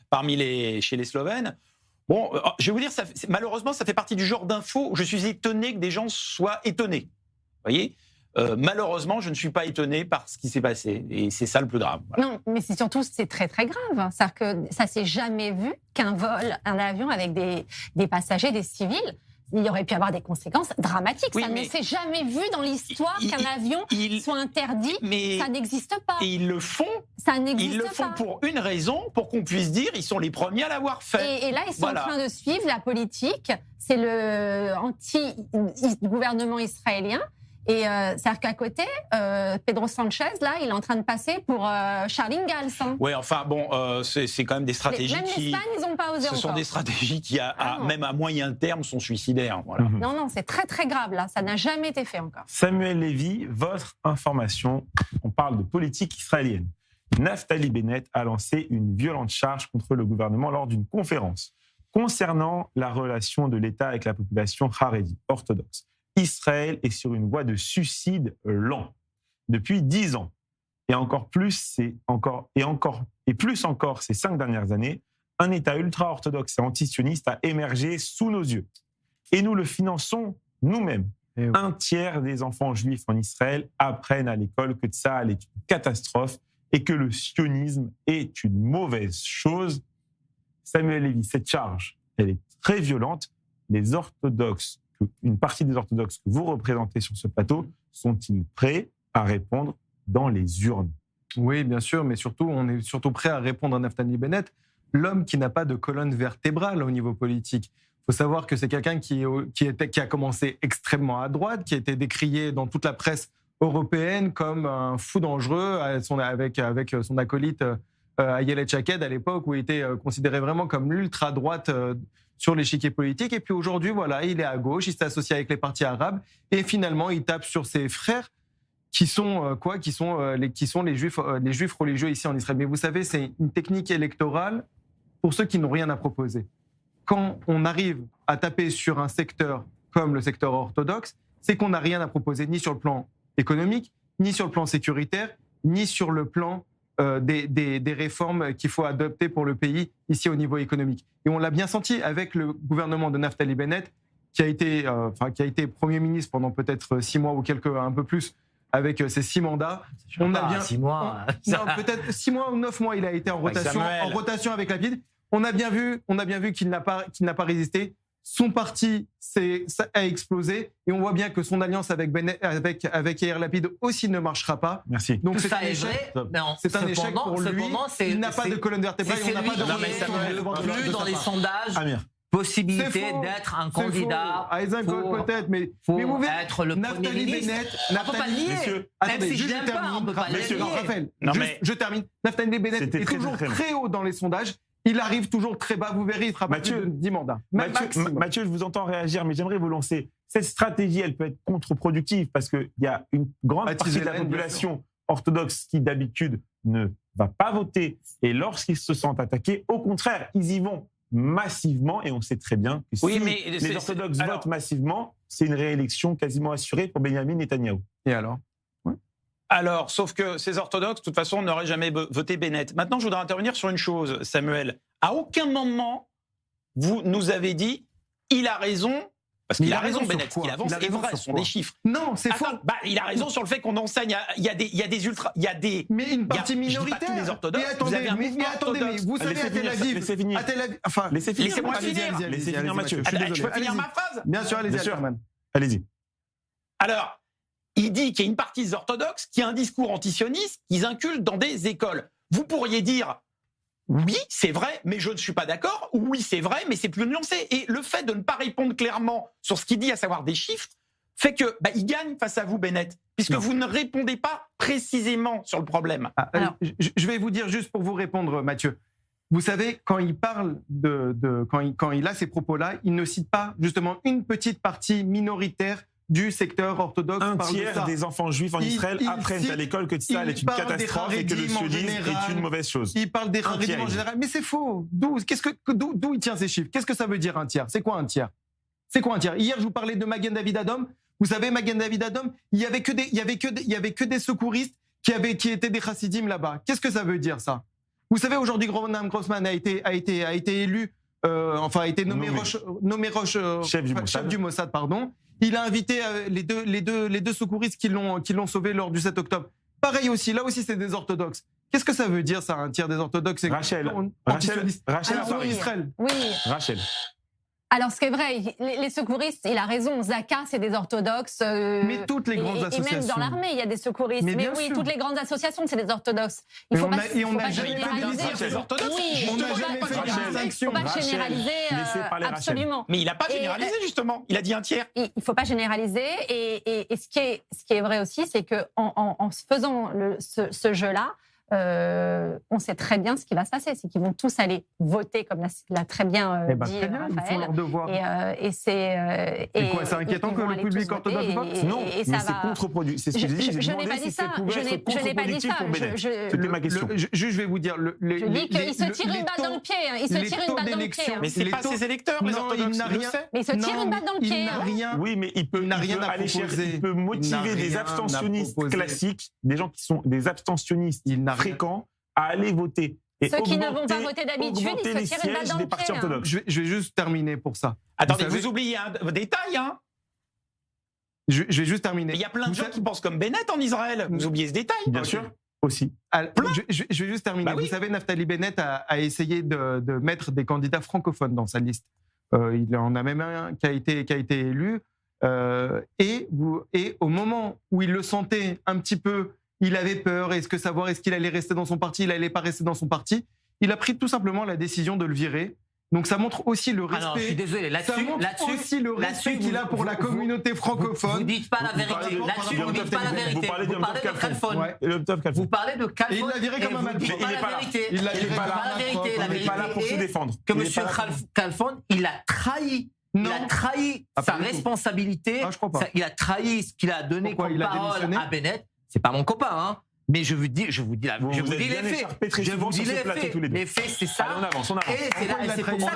chez les Slovènes. Bon, je vais vous dire, malheureusement, ça fait partie du genre d'infos où je suis étonné que des gens soient étonnés. Vous voyez ? Malheureusement, je ne suis pas étonné par ce qui s'est passé. Et c'est ça le plus grave. Voilà. Non, mais c'est surtout, c'est très, très grave. C'est-à-dire que ça ne s'est jamais vu un avion avec des passagers, des civils. Il y aurait pu avoir des conséquences dramatiques. Oui, ça ne s'est jamais vu dans l'histoire qu'un avion soit interdit. Ça n'existe pas. Et ils le font. Ça n'existe pas. Ils le font pour une raison, pour qu'on puisse dire ils sont les premiers à l'avoir fait. Et là, ils sont en train de suivre la politique. C'est le anti-gouvernement israélien. Et c'est-à-dire qu'à côté, Pedro Sanchez, là, il est en train de passer pour Charles Ingalls. Hein. Oui, enfin, bon, c'est quand même des stratégies même l'Espagne, ils n'ont pas osé encore. Ce sont des stratégies qui, même à moyen terme, sont suicidaires. Voilà. Non, c'est très, très grave, là. Ça n'a jamais été fait encore. Samuel Lévy, votre information, on parle de politique israélienne. Naftali Bennett a lancé une violente charge contre le gouvernement lors d'une conférence concernant la relation de l'État avec la population haredi, orthodoxe. Israël est sur une voie de suicide lent depuis 10 ans. Et plus encore ces 5 dernières années, un État ultra-orthodoxe et antisioniste a émergé sous nos yeux. Et nous le finançons nous-mêmes. Un tiers des enfants juifs en Israël apprennent à l'école que Tsahal est une catastrophe et que le sionisme est une mauvaise chose. Samuel Lévy, cette charge, elle est très violente. Une partie des orthodoxes que vous représentez sur ce plateau, sont-ils prêts à répondre dans les urnes ? Oui, bien sûr, mais surtout, on est surtout prêt à répondre à Naftali Bennett, l'homme qui n'a pas de colonne vertébrale au niveau politique. Il faut savoir que c'est quelqu'un qui a commencé extrêmement à droite, qui a été décrié dans toute la presse européenne comme un fou dangereux, avec son acolyte Ayelet Shaked à l'époque, où il était considéré vraiment comme l'ultra-droite sur l'échiquier politique. Et puis aujourd'hui, voilà, il est à gauche, il s'est associé avec les partis arabes, et finalement, il tape sur ses frères qui sont les juifs religieux ici en Israël. Mais vous savez, c'est une technique électorale pour ceux qui n'ont rien à proposer. Quand on arrive à taper sur un secteur comme le secteur orthodoxe, c'est qu'on n'a rien à proposer, ni sur le plan économique, ni sur le plan sécuritaire, ni sur le plan des réformes qu'il faut adopter pour le pays ici au niveau économique. Et on l'a bien senti avec le gouvernement de Naftali Bennett, qui a été Premier ministre pendant peut-être 6 mois ou un peu plus, avec ses 6 mandats. On a bien 6 mois. Peut-être 6 mois ou 9 mois, il a été en rotation avec Lapid. On a bien vu qu'il n'a pas résisté. son parti a explosé et on voit bien que son alliance avec Yair Lapid aussi ne marchera pas. Merci. Donc Tout c'est ça un est échec. vrai. Non, C'est un échec pour lui. Il n'a pas de colonne vertébrale. C'est On n'a pas de plus dans les sondages. Amir. Possibilité d'être un candidat. Eisenkot peut-être, mais pour vous verrez, être le Premier ministre. On ne peut pas le nier. Même si je l'aime pas, on ne peut pas le nier. Raphaël, je termine. Naftali Bennett est toujours très haut dans les sondages. Il arrive toujours très bas. Vous verrez, il fera pas plus de 10 mandats. Mathieu, je vous entends réagir, mais j'aimerais vous lancer. Cette stratégie, elle peut être contre-productive parce qu'il y a une grande partie de la population orthodoxe qui, d'habitude, ne va pas voter. Et lorsqu'ils se sentent attaqués, au contraire, ils y vont massivement, et on sait très bien que si les orthodoxes votent massivement, c'est une réélection quasiment assurée pour Benjamin Netanyahou. Et alors ? Alors, sauf que ces orthodoxes, de toute façon, n'auraient jamais voté Bennett. Maintenant, je voudrais intervenir sur une chose, Samuel. À aucun moment, vous nous avez dit, il a raison, parce qu'il a raison, Bennett. Ce qu'il avance est vrai, ce sont des chiffres. Non, c'est faux. Il a raison sur le fait qu'on enseigne. Il y a des ultra. Il y a des. Mais une partie minoritaire. Je dis pas tous les orthodoxes. Mais vous savez, à Tel Aviv. Laissez-moi finir. Laissez finir, Mathieu. Je peux finir ma phrase ? Bien sûr, allez-y. Alors, il dit qu'il y a une partie des orthodoxes qui a un discours antisioniste qu'ils inculquent dans des écoles. Vous pourriez dire, oui, c'est vrai, mais je ne suis pas d'accord. Oui, c'est vrai, mais c'est plus nuancé. Et le fait de ne pas répondre clairement sur ce qu'il dit, à savoir des chiffres, fait que il gagne face à vous, Bennett, puisque vous ne répondez pas précisément sur le problème. Je vais vous dire juste pour vous répondre, Mathieu. Vous savez, quand il parle quand il a ces propos-là, il ne cite pas justement une petite partie minoritaire du secteur orthodoxe. Un tiers des enfants juifs en Israël apprennent à l'école que Tzahal est une catastrophe et que le sionisme est une mauvaise chose. Il parle des Haredim en général, mais c'est faux. D'où il tient ces chiffres? Qu'est-ce que ça veut dire un tiers? C'est quoi un tiers? Hier, je vous parlais de Magen David Adom. Vous savez, Magen David Adom, il y avait que des secouristes qui étaient des chassidim là-bas. Qu'est-ce que ça veut dire, ça? Vous savez, aujourd'hui, Grossman a été élu, a été nommé chef du Mossad, pardon. Il a invité les deux secouristes qui l'ont sauvé lors du 7 octobre. Pareil aussi, là aussi, c'est des orthodoxes. Qu'est-ce que ça veut dire, ça, un tiers des orthodoxes? Rachel, Israël. Oui. Rachel. Alors, ce qui est vrai, les secouristes, il a raison, Zaka, c'est des orthodoxes. Mais toutes les grandes associations. Et même dans l'armée, il y a des secouristes. Mais oui, toutes les grandes associations, c'est des orthodoxes. Il ne faut pas généraliser. Oui, il ne faut pas généraliser absolument. Mais il n'a pas généralisé, justement. Il a dit un tiers. Il ne faut pas généraliser. Et ce qui est vrai aussi, c'est qu'en faisant ce jeu-là, on sait très bien ce qui va se passer, c'est qu'ils vont tous aller voter, comme l'a très bien dit Raphaël. Ils font leur devoir. C'est quoi, c'est inquiétant que le public orthodoxe vote? Non, mais c'est contre-productif. C'est ce que j'ai dit. Je n'ai pas dit ça. Je n'ai pas dit ça. C'était ma question. Je vais vous dire. Je dis qu'il se tire une balle dans le pied. Il se tire une balle dans le pied. Mais c'est pas ses électeurs, les orthodoxes. Mais il se tire une balle dans le pied. Oui, mais il peut aller chercher. Il peut motiver des abstentionnistes classiques, des gens qui sont des abstentionnistes fréquents, à aller voter. Et ceux qui ne vont pas voter d'habitude, ils se tirent une balle dans le pied. Je vais juste terminer pour ça. Attendez, vous oubliez un détail, hein? Je vais juste terminer. Il y a plein de gens qui pensent comme Bennett en Israël. Vous oubliez ce détail? Bien sûr, aussi. Je vais juste terminer. Vous savez, Naftali Bennett a essayé de mettre des candidats francophones dans sa liste. Il en a même un qui a été élu. Et au moment où il le sentait un petit peu, il avait peur. Est-ce qu'il allait rester dans son parti? Il n'allait pas rester dans son parti. Il a pris tout simplement la décision de le virer. Donc ça montre aussi le respect. Alors, je suis désolé, aussi le respect qu'il a pour la communauté francophone. Vous dites pas la vérité. Là-dessus, vous dites pas la vérité. Vous parlez de Khalfon. Vous parlez de Khalfon. Et il l'a viré comme un malpropre. Il n'est pas là. Il n'est pas là pour se défendre. Que M. Khalfon, il a trahi. Il a trahi sa responsabilité. Il a trahi ce qu'il a donné comme parole à Bennett. C'est pas mon copain, hein. Mais je vous dis les faits. Je vous dis les faits. Les faits, c'est ça. On avance. Et c'est pour ça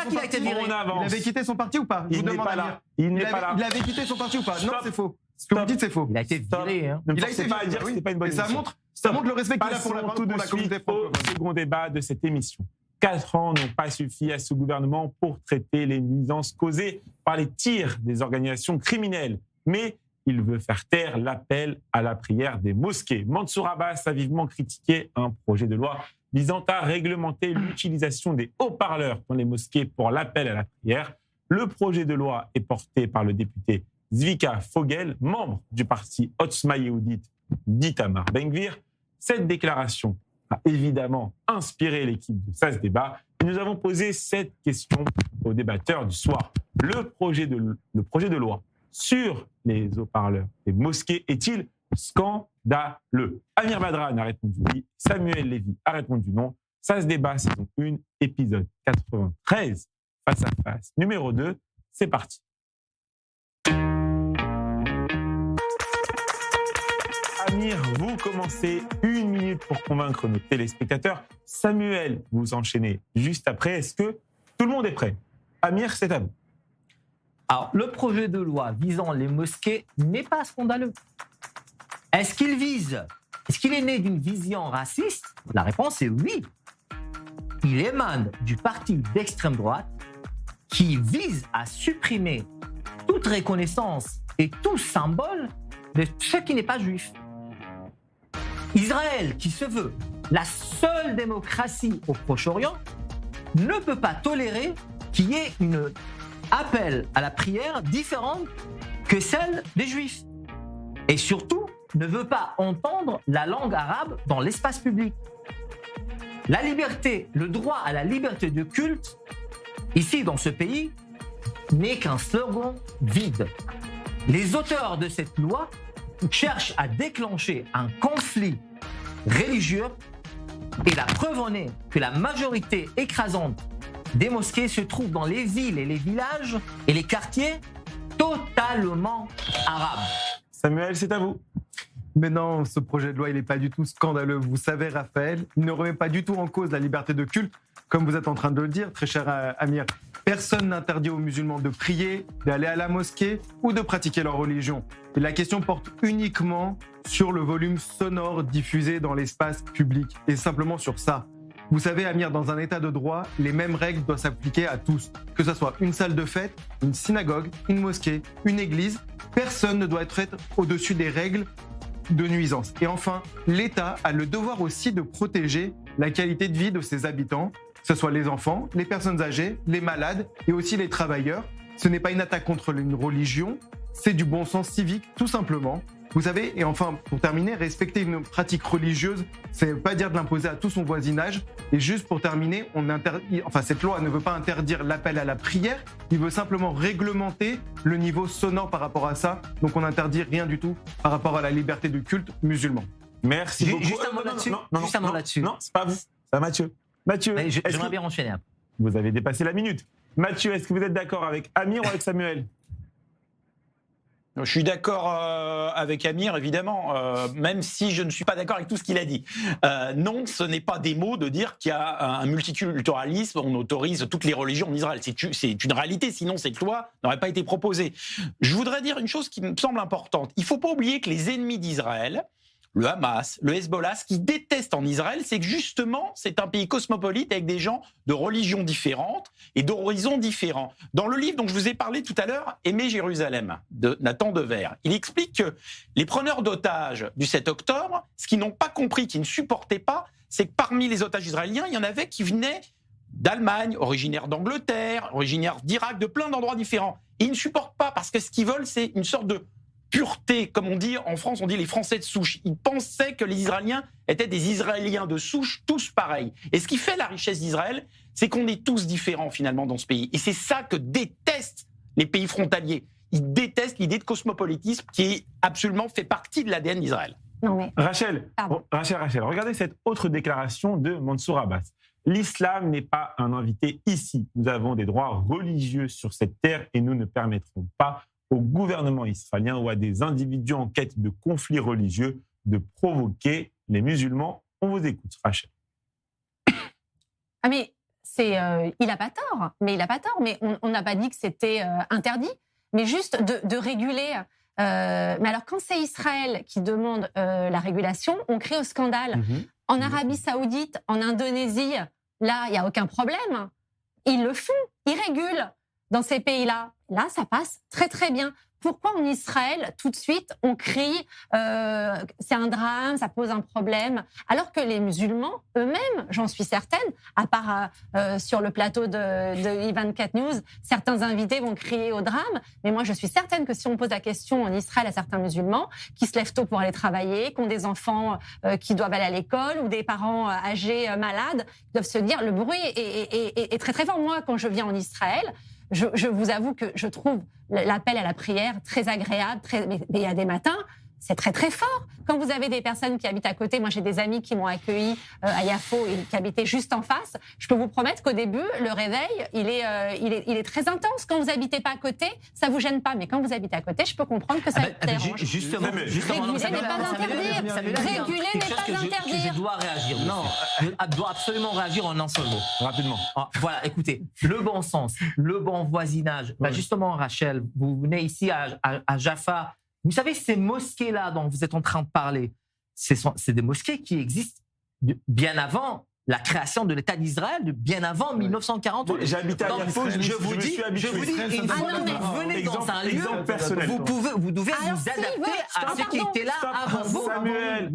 qu'il a été viré. Il avait quitté son parti ou pas? Il n'est pas là. Il avait quitté son parti ou pas? Non, c'est faux. Ce que vous dites, c'est faux. Il a été viré. Il a été pas à dire que c'était pas une bonne émission. Ça montre le respect qu'il a pour la communauté francophone. Au second débat de cette émission. 4 ans n'ont pas suffi à ce gouvernement pour traiter les nuisances causées par les tirs des organisations criminelles. Mais il veut faire taire l'appel à la prière des mosquées. Mansour Abbas a vivement critiqué un projet de loi visant à réglementer l'utilisation des haut-parleurs dans les mosquées pour l'appel à la prière. Le projet de loi est porté par le député Zvika Fogel, membre du parti Otzma Yehudit d'Itamar Ben-Gvir. Cette déclaration a évidemment inspiré l'équipe de SAS Débat. Et nous avons posé cette question aux débatteurs du soir. Le projet de loi sur les haut-parleurs des mosquées est-il scandaleux? Amir Badran a répondu oui, Samuel Lévy a répondu non. SAS Débat, saison 1, épisode 93, face à face, numéro 2, c'est parti. Amir, vous commencez 1 minute pour convaincre nos téléspectateurs. Samuel, vous enchaînez juste après. Est-ce que tout le monde est prêt? Amir, c'est à vous. Alors, le projet de loi visant les mosquées n'est pas scandaleux. Est-ce qu'il est né d'une vision raciste? La réponse est oui. Il émane du parti d'extrême droite qui vise à supprimer toute reconnaissance et tout symbole de ce qui n'est pas juif. Israël, qui se veut la seule démocratie au Proche-Orient, ne peut pas tolérer qu'il y ait un appel à la prière différente que celle des Juifs. Et surtout, ne veut pas entendre la langue arabe dans l'espace public. La liberté, le droit à la liberté de culte, ici dans ce pays, n'est qu'un slogan vide. Les auteurs de cette loi cherchent à déclencher un conflit religieux et la preuve en est que la majorité écrasante des mosquées se trouve dans les villes et les villages et les quartiers totalement arabes. Samuel, c'est à vous. Mais non, ce projet de loi, il n'est pas du tout scandaleux. Vous savez, Raphaël, il ne remet pas du tout en cause la liberté de culte, comme vous êtes en train de le dire, très cher Amir. Personne n'interdit aux musulmans de prier, d'aller à la mosquée ou de pratiquer leur religion. Et la question porte uniquement sur le volume sonore diffusé dans l'espace public, et simplement sur ça. Vous savez, Amir, dans un état de droit, les mêmes règles doivent s'appliquer à tous. Que ce soit une salle de fête, une synagogue, une mosquée, une église, personne ne doit être fait au-dessus des règles de nuisance. Et enfin, l'État a le devoir aussi de protéger la qualité de vie de ses habitants, que ce soit les enfants, les personnes âgées, les malades et aussi les travailleurs. Ce n'est pas une attaque contre une religion, c'est du bon sens civique, tout simplement. Vous savez, et enfin, pour terminer, respecter une pratique religieuse, ça ne veut pas dire de l'imposer à tout son voisinage. Et juste pour terminer, cette loi ne veut pas interdire l'appel à la prière, il veut simplement réglementer le niveau sonore par rapport à ça. Donc on n'interdit rien du tout par rapport à la liberté de culte musulman. Merci beaucoup. Juste un mot là-dessus. Non, c'est pas vous, c'est Mathieu. Mathieu, j'aimerais bien enchaîner. Vous avez dépassé la minute. Mathieu, est-ce que vous êtes d'accord avec Amir ou avec Samuel? Je suis d'accord avec Amir, évidemment, même si je ne suis pas d'accord avec tout ce qu'il a dit. Non, ce n'est pas des mots de dire qu'il y a un multiculturalisme, on autorise toutes les religions en Israël. C'est une réalité, sinon cette loi n'aurait pas été proposée. Je voudrais dire une chose qui me semble importante. Il ne faut pas oublier que les ennemis d'Israël, le Hamas, le Hezbollah, ce qu'ils détestent en Israël, c'est que justement, c'est un pays cosmopolite avec des gens de religions différentes et d'horizons différents. Dans le livre dont je vous ai parlé tout à l'heure, Aimer Jérusalem, de Nathan Dever, il explique que les preneurs d'otages du 7 octobre, ce qu'ils n'ont pas compris, qu'ils ne supportaient pas, c'est que parmi les otages israéliens, il y en avait qui venaient d'Allemagne, originaires d'Angleterre, originaires d'Irak, de plein d'endroits différents. Ils ne supportent pas parce que ce qu'ils veulent, c'est une sorte de pureté, comme on dit en France, on dit les Français de souche. Ils pensaient que les Israéliens étaient des Israéliens de souche, tous pareils. Et ce qui fait la richesse d'Israël, c'est qu'on est tous différents finalement dans ce pays. Et c'est ça que détestent les pays frontaliers. Ils détestent l'idée de cosmopolitisme qui absolument fait partie de l'ADN d'Israël. Non mais... Rachel, regardez cette autre déclaration de Mansour Abbas. L'islam n'est pas un invité ici. Nous avons des droits religieux sur cette terre et nous ne permettrons pas au gouvernement israélien ou à des individus en quête de conflits religieux de provoquer les musulmans. On vous écoute, Rachel. Ah mais il n'a pas tort. Mais on n'a pas dit que c'était interdit, mais juste de réguler. Mais alors quand c'est Israël qui demande la régulation, on crée au scandale. En Arabie Saoudite, en Indonésie, là, il n'y a aucun problème. Ils le font, ils régulent. dans ces pays-là. Là, ça passe très très bien. Pourquoi en Israël, tout de suite, on crie c'est un drame, ça pose un problème, alors que les musulmans eux-mêmes, j'en suis certaine, à part sur le plateau de I24 News, certains invités vont crier au drame, mais moi je suis certaine que si on pose la question en Israël à certains musulmans qui se lèvent tôt pour aller travailler, qui ont des enfants qui doivent aller à l'école ou des parents âgés malades, ils doivent se dire le bruit est très très fort. Moi, quand je viens en Israël, je vous avoue que je trouve l'appel à la prière très agréable, mais il y a des matins, c'est très très fort. Quand vous avez des personnes qui habitent à côté, moi j'ai des amis qui m'ont accueilli à Yafo et qui habitaient juste en face, je peux vous promettre qu'au début, le réveil, il est très intense. Quand vous habitez pas à côté, ça vous gêne pas, mais quand vous habitez à côté, je peux comprendre que ça dérange. Justement, réguler n'est pas interdire. Réguler n'est pas interdire. Je dois réagir. Non, je dois absolument réagir en un seul mot. Rapidement. Voilà, écoutez, le bon sens, le bon voisinage. Bah, justement, Rachel, vous venez ici à Jaffa. Vous savez, ces mosquées-là dont vous êtes en train de parler, c'est des mosquées qui existent bien avant la création de l'État d'Israël, bien avant 1948. J'ai habité à Yafo, je vous dis, une fois que vous venez dans un lieu, vous devez vous adapter à ce qui était là avant vous. Samuel.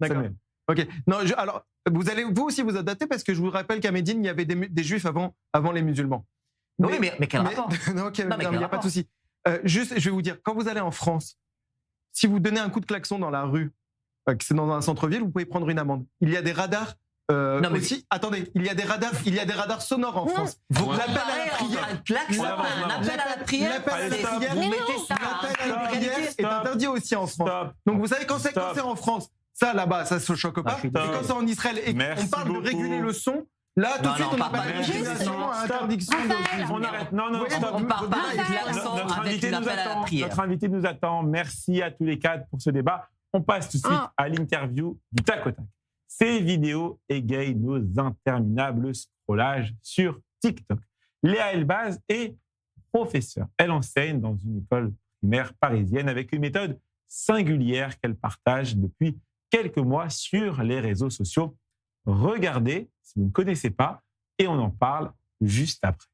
D'accord. Ok. Non, alors, vous allez vous aussi vous adapter parce que je vous rappelle qu'à Médine, il y avait des juifs avant les musulmans. Oui, mais quel rapport? Non, il n'y a pas de souci. Juste, je vais vous dire, quand vous allez en France, si vous donnez un coup de klaxon dans la rue, que c'est dans un centre-ville, vous pouvez prendre une amende. Il y a des radars aussi. Attendez, il y a des radars sonores en France. L'appel à la prière, est interdit aussi en France. Donc vous savez, quand c'est en France, ça là-bas, ça se choque pas. Et quand c'est en Israël et qu'on parle de réguler le son, là, tout de suite, on n'a pas de législation à interdiction. On arrête. Non, stop. On part pas avec l'appel à la prière. Notre invité nous attend. Merci à tous les quatre pour ce débat. On passe tout de suite à l'interview du tac au tac. Ces vidéos égayent nos interminables scrollages sur TikTok. Léa Elbaz est professeure. Elle enseigne dans une école primaire parisienne avec une méthode singulière qu'elle partage depuis quelques mois sur les réseaux sociaux. Regardez si vous ne connaissez pas et on en parle juste après.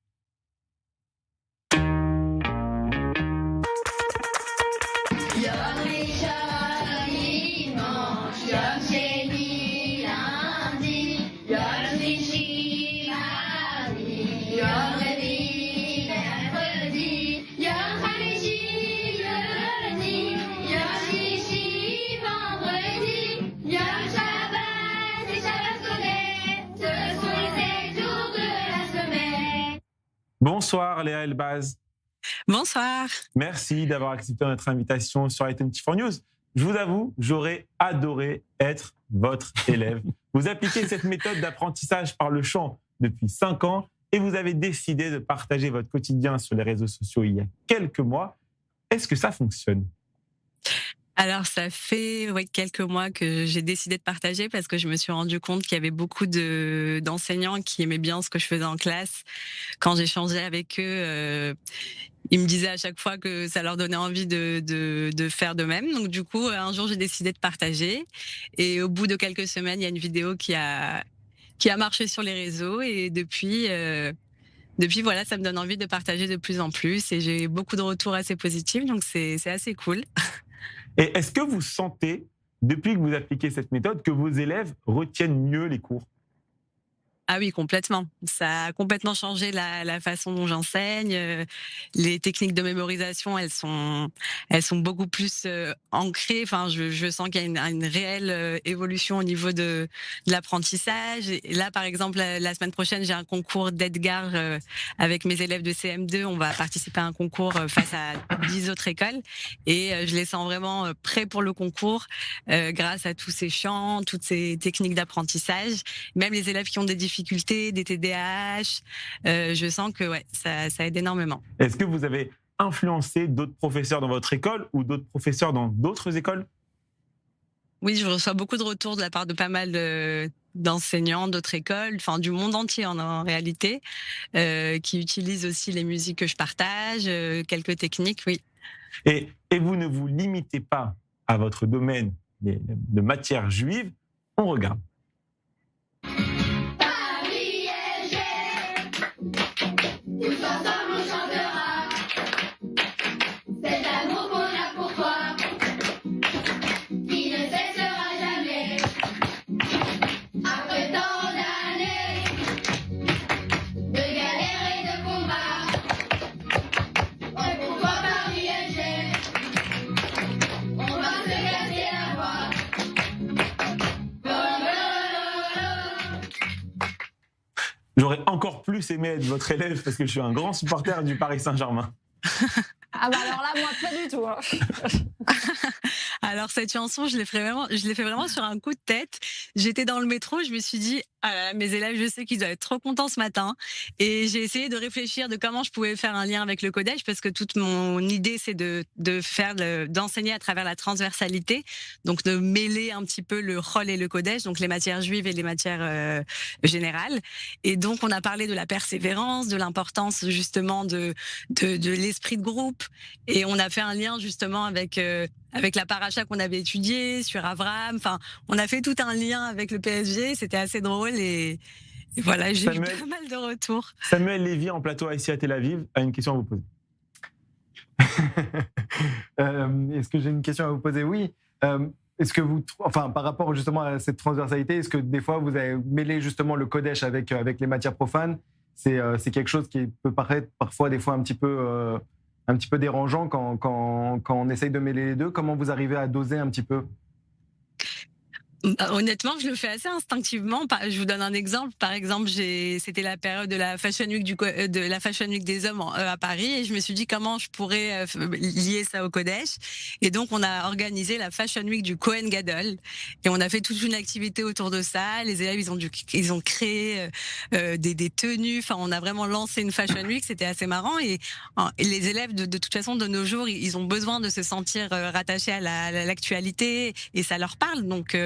Bonsoir Léa Elbaz. Bonsoir. Merci d'avoir accepté notre invitation sur I24 News. Je vous avoue, j'aurais adoré être votre élève. Vous appliquez cette méthode d'apprentissage par le chant depuis 5 ans et vous avez décidé de partager votre quotidien sur les réseaux sociaux il y a quelques mois. Est-ce que ça fonctionne ? Alors, ça fait quelques mois que j'ai décidé de partager parce que je me suis rendu compte qu'il y avait beaucoup d'enseignants qui aimaient bien ce que je faisais en classe. Quand j'échangeais avec eux, ils me disaient à chaque fois que ça leur donnait envie de faire de même. Donc, du coup, un jour, j'ai décidé de partager. Et au bout de quelques semaines, il y a une vidéo qui a marché sur les réseaux. Et depuis, voilà, ça me donne envie de partager de plus en plus. Et j'ai beaucoup de retours assez positifs. Donc, c'est assez cool. Et est-ce que vous sentez, depuis que vous appliquez cette méthode, que vos élèves retiennent mieux les cours ? Ah oui, complètement. Ça a complètement changé la façon dont j'enseigne. Les techniques de mémorisation, elles sont beaucoup plus ancrées. Enfin, je sens qu'il y a une réelle évolution au niveau de l'apprentissage. Et là, par exemple, la semaine prochaine, j'ai un concours d'Edgar avec mes élèves de CM2. On va participer à un concours face à 10 autres écoles. Et je les sens vraiment prêts pour le concours grâce à tous ces chants, toutes ces techniques d'apprentissage. Même les élèves qui ont des difficultés, des TDAH, je sens que ça aide énormément. Est-ce que vous avez influencé d'autres professeurs dans votre école ou d'autres professeurs dans d'autres écoles ? Oui, je reçois beaucoup de retours de la part de pas mal d'enseignants d'autres écoles, enfin du monde entier en réalité, qui utilisent aussi les musiques que je partage, quelques techniques, oui. Et vous ne vous limitez pas à votre domaine de matière juive, on regarde. Tous ensemble on J'aurais encore plus aimé être votre élève parce que je suis un grand supporter du Paris Saint-Germain. Ah bah alors là, moi, pas du tout. Hein. Alors cette chanson, je l'ai fait vraiment sur un coup de tête. J'étais dans le métro, je me suis dit, mes élèves, je sais qu'ils doivent être trop contents ce matin. Et j'ai essayé de réfléchir de comment je pouvais faire un lien avec le codège, parce que toute mon idée, c'est d'enseigner à travers la transversalité, donc de mêler un petit peu le rôle et le codège, donc les matières juives et les matières générales. Et donc on a parlé de la persévérance, de l'importance justement de l'esprit de groupe, et on a fait un lien justement avec la paracha qu'on avait étudiée sur Abraham. Enfin, on a fait tout un lien avec le PSG. C'était assez drôle et voilà, j'ai eu pas mal de retours. Samuel Lévy en plateau ici à Tel Aviv a une question à vous poser. Est-ce que j'ai une question à vous poser? Oui. Est-ce que par rapport justement à cette transversalité, est-ce que des fois vous avez mêlé justement le Kodesh avec les matières profanes? C'est quelque chose qui peut paraître parfois des fois un petit peu dérangeant quand on essaye de mêler les deux. Comment vous arrivez à doser un petit peu? Honnêtement, je le fais assez instinctivement. Je vous donne un exemple. Par exemple, c'était la période de la Fashion Week des hommes à Paris, et je me suis dit comment je pourrais lier ça au Kodesh. Et donc, on a organisé la Fashion Week du Kohen Gadol, et on a fait toute une activité autour de ça. Les élèves, ils ont créé des tenues. Enfin, on a vraiment lancé une Fashion Week. C'était assez marrant. Et les élèves, de toute façon, de nos jours, ils ont besoin de se sentir rattachés à l'actualité, et ça leur parle. Donc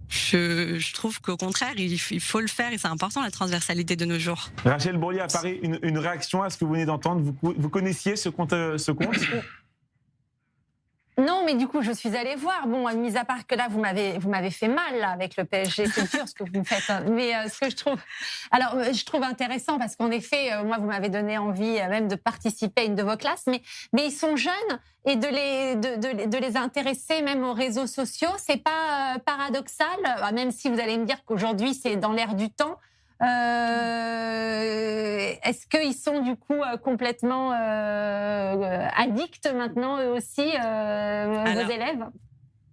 je trouve qu'au contraire, il faut le faire, et c'est important, la transversalité de nos jours. Rachel Bourlier à Paris, une réaction à ce que vous venez d'entendre. Vous connaissiez ce conte? Non, mais du coup, je suis allée voir. Bon, mis à part que là, vous m'avez fait mal là, avec le PSG, c'est dur ce que vous me faites. Mais ce que je trouve intéressant, parce qu'en effet, moi, vous m'avez donné envie même de participer à une de vos classes. Mais ils sont jeunes, et de les intéresser même aux réseaux sociaux, c'est pas paradoxal, même si vous allez me dire qu'aujourd'hui c'est dans l'air du temps. Est-ce qu'ils sont du coup complètement addicts maintenant eux aussi, vos élèves?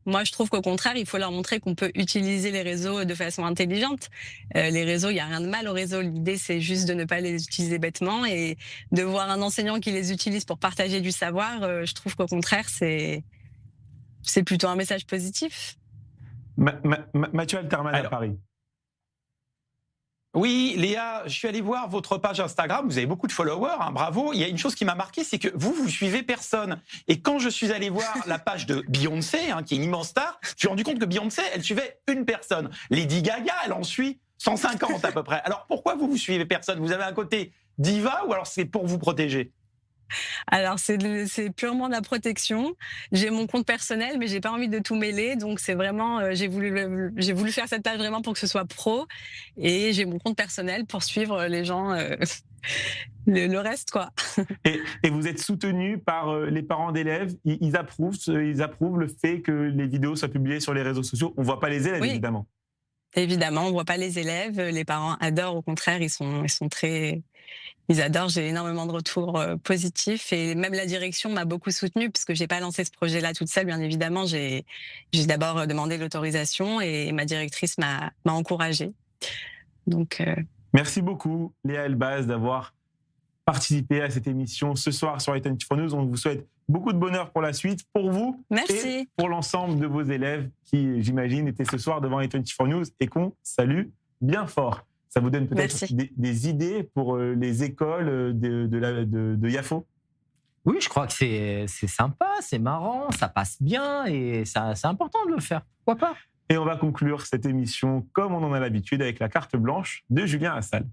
Moi, je trouve qu'au contraire, il faut leur montrer qu'on peut utiliser les réseaux de façon intelligente. Les réseaux, il n'y a rien de mal aux réseaux. L'idée, c'est juste de ne pas les utiliser bêtement, et de voir un enseignant qui les utilise pour partager du savoir. Je trouve qu'au contraire, c'est plutôt un message positif. Mathieu Alterman à Paris. Oui, Léa, je suis allé voir votre page Instagram. Vous avez beaucoup de followers, hein, bravo. Il y a une chose qui m'a marqué, c'est que vous suivez personne. Et quand je suis allé voir la page de Beyoncé, qui est une immense star, je me suis rendu compte que Beyoncé, elle suivait une personne. Lady Gaga, elle en suit 150 à peu près. Alors pourquoi vous suivez personne? Vous avez un côté diva, ou alors c'est pour vous protéger? Alors c'est purement de la protection. J'ai mon compte personnel, mais j'ai pas envie de tout mêler, donc c'est vraiment j'ai voulu faire cette page vraiment pour que ce soit pro, et j'ai mon compte personnel pour suivre les gens, le reste quoi. Et vous êtes soutenu par les parents d'élèves? Ils approuvent le fait que les vidéos soient publiées sur les réseaux sociaux. On voit pas les élèves, évidemment. Évidemment, on voit pas les élèves. Les parents adorent, au contraire, ils adorent. J'ai énormément de retours positifs, et même la direction m'a beaucoup soutenue, puisque j'ai pas lancé ce projet-là toute seule. Bien évidemment, j'ai d'abord demandé l'autorisation, et ma directrice m'a encouragée. Donc, merci beaucoup, Léa Elbaz, d'avoir participé à cette émission ce soir sur i24 News. On vous souhaite beaucoup de bonheur pour la suite, pour vous. Merci. Et pour l'ensemble de vos élèves qui, j'imagine, étaient ce soir devant i24 News et qu'on salue bien fort. Ça vous donne peut-être des idées pour les écoles de Yafo? Oui, je crois que c'est sympa, c'est marrant, ça passe bien, et c'est important de le faire. Pourquoi pas? Et on va conclure cette émission comme on en a l'habitude, avec la carte blanche de Julien Assal.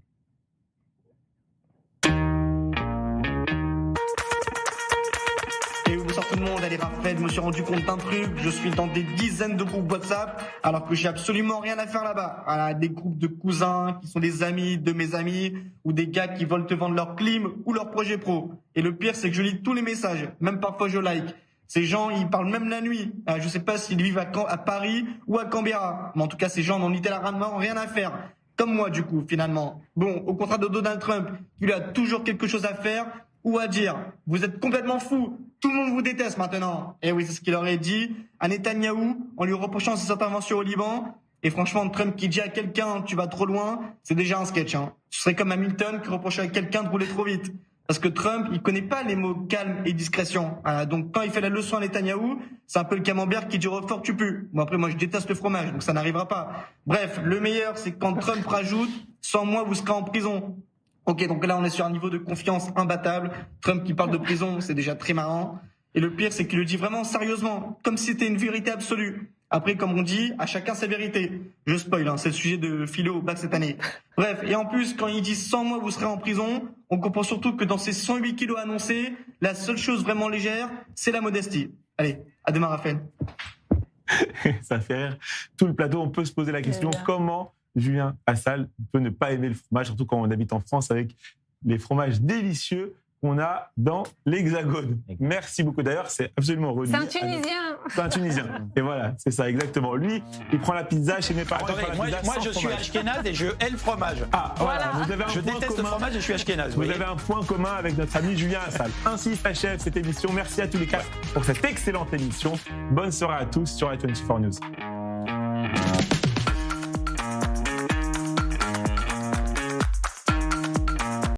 Bonsoir tout le monde, allez Raphaël, je me suis rendu compte d'un truc, je suis dans des dizaines de groupes WhatsApp alors que j'ai absolument rien à faire là-bas. Voilà, des groupes de cousins qui sont des amis de mes amis, ou des gars qui veulent te vendre leur clim ou leur projet pro. Et le pire, c'est que je lis tous les messages, même parfois je like. Ces gens, ils parlent même la nuit. Je sais pas s'ils vivent à Paris ou à Canberra, mais en tout cas ces gens n'ont littéralement rien à faire. Comme moi du coup, finalement. Bon, au contraire de Donald Trump, qui lui a toujours quelque chose à faire ou à dire. Vous êtes complètement fous. Tout le monde vous déteste maintenant. Et oui, c'est ce qu'il aurait dit à Netanyahou en lui reprochant ses interventions au Liban. Et franchement, Trump qui dit à quelqu'un « tu vas trop loin », c'est déjà un sketch. Hein. Ce serait comme Hamilton qui reprochait à quelqu'un de rouler trop vite. Parce que Trump, il connaît pas les mots calme et discrétion. Donc quand il fait la leçon à Netanyahou, c'est un peu le camembert qui dit « Roquefort, tu pues ». Bon après, moi je déteste le fromage, donc ça n'arrivera pas. Bref, le meilleur, c'est quand Trump rajoute « sans moi, vous serez en prison ». Ok, donc là on est sur un niveau de confiance imbattable. Trump qui parle de prison, c'est déjà très marrant. Et le pire, c'est qu'il le dit vraiment sérieusement, comme si c'était une vérité absolue. Après, comme on dit, à chacun sa vérité. Je spoil, hein, c'est le sujet de philo au bac cette année. Bref, et en plus, quand il dit « sans moi, vous serez en prison », on comprend surtout que dans ces 108 kilos annoncés, la seule chose vraiment légère, c'est la modestie. Allez, à demain, Raphaël. Ça fait rire tout le plateau. On peut se poser la question, comment Julien Assal peut ne pas aimer le fromage, surtout quand on habite en France avec les fromages délicieux qu'on a dans l'Hexagone. Merci beaucoup. D'ailleurs, c'est absolument relié. C'est un Tunisien. C'est un Tunisien. Et voilà, c'est ça, exactement. Lui, il prend la pizza chez mes parents. Moi, je suis ashkénaze et je hais le fromage. Ah, voilà. Vous avez un je point déteste commun. le fromage et je suis ashkénaze. Vous avez un point commun avec notre ami Julien Assal. Ainsi s'achève cette émission. Merci à tous les quatre pour cette excellente émission. Bonne soirée à tous sur i24 News.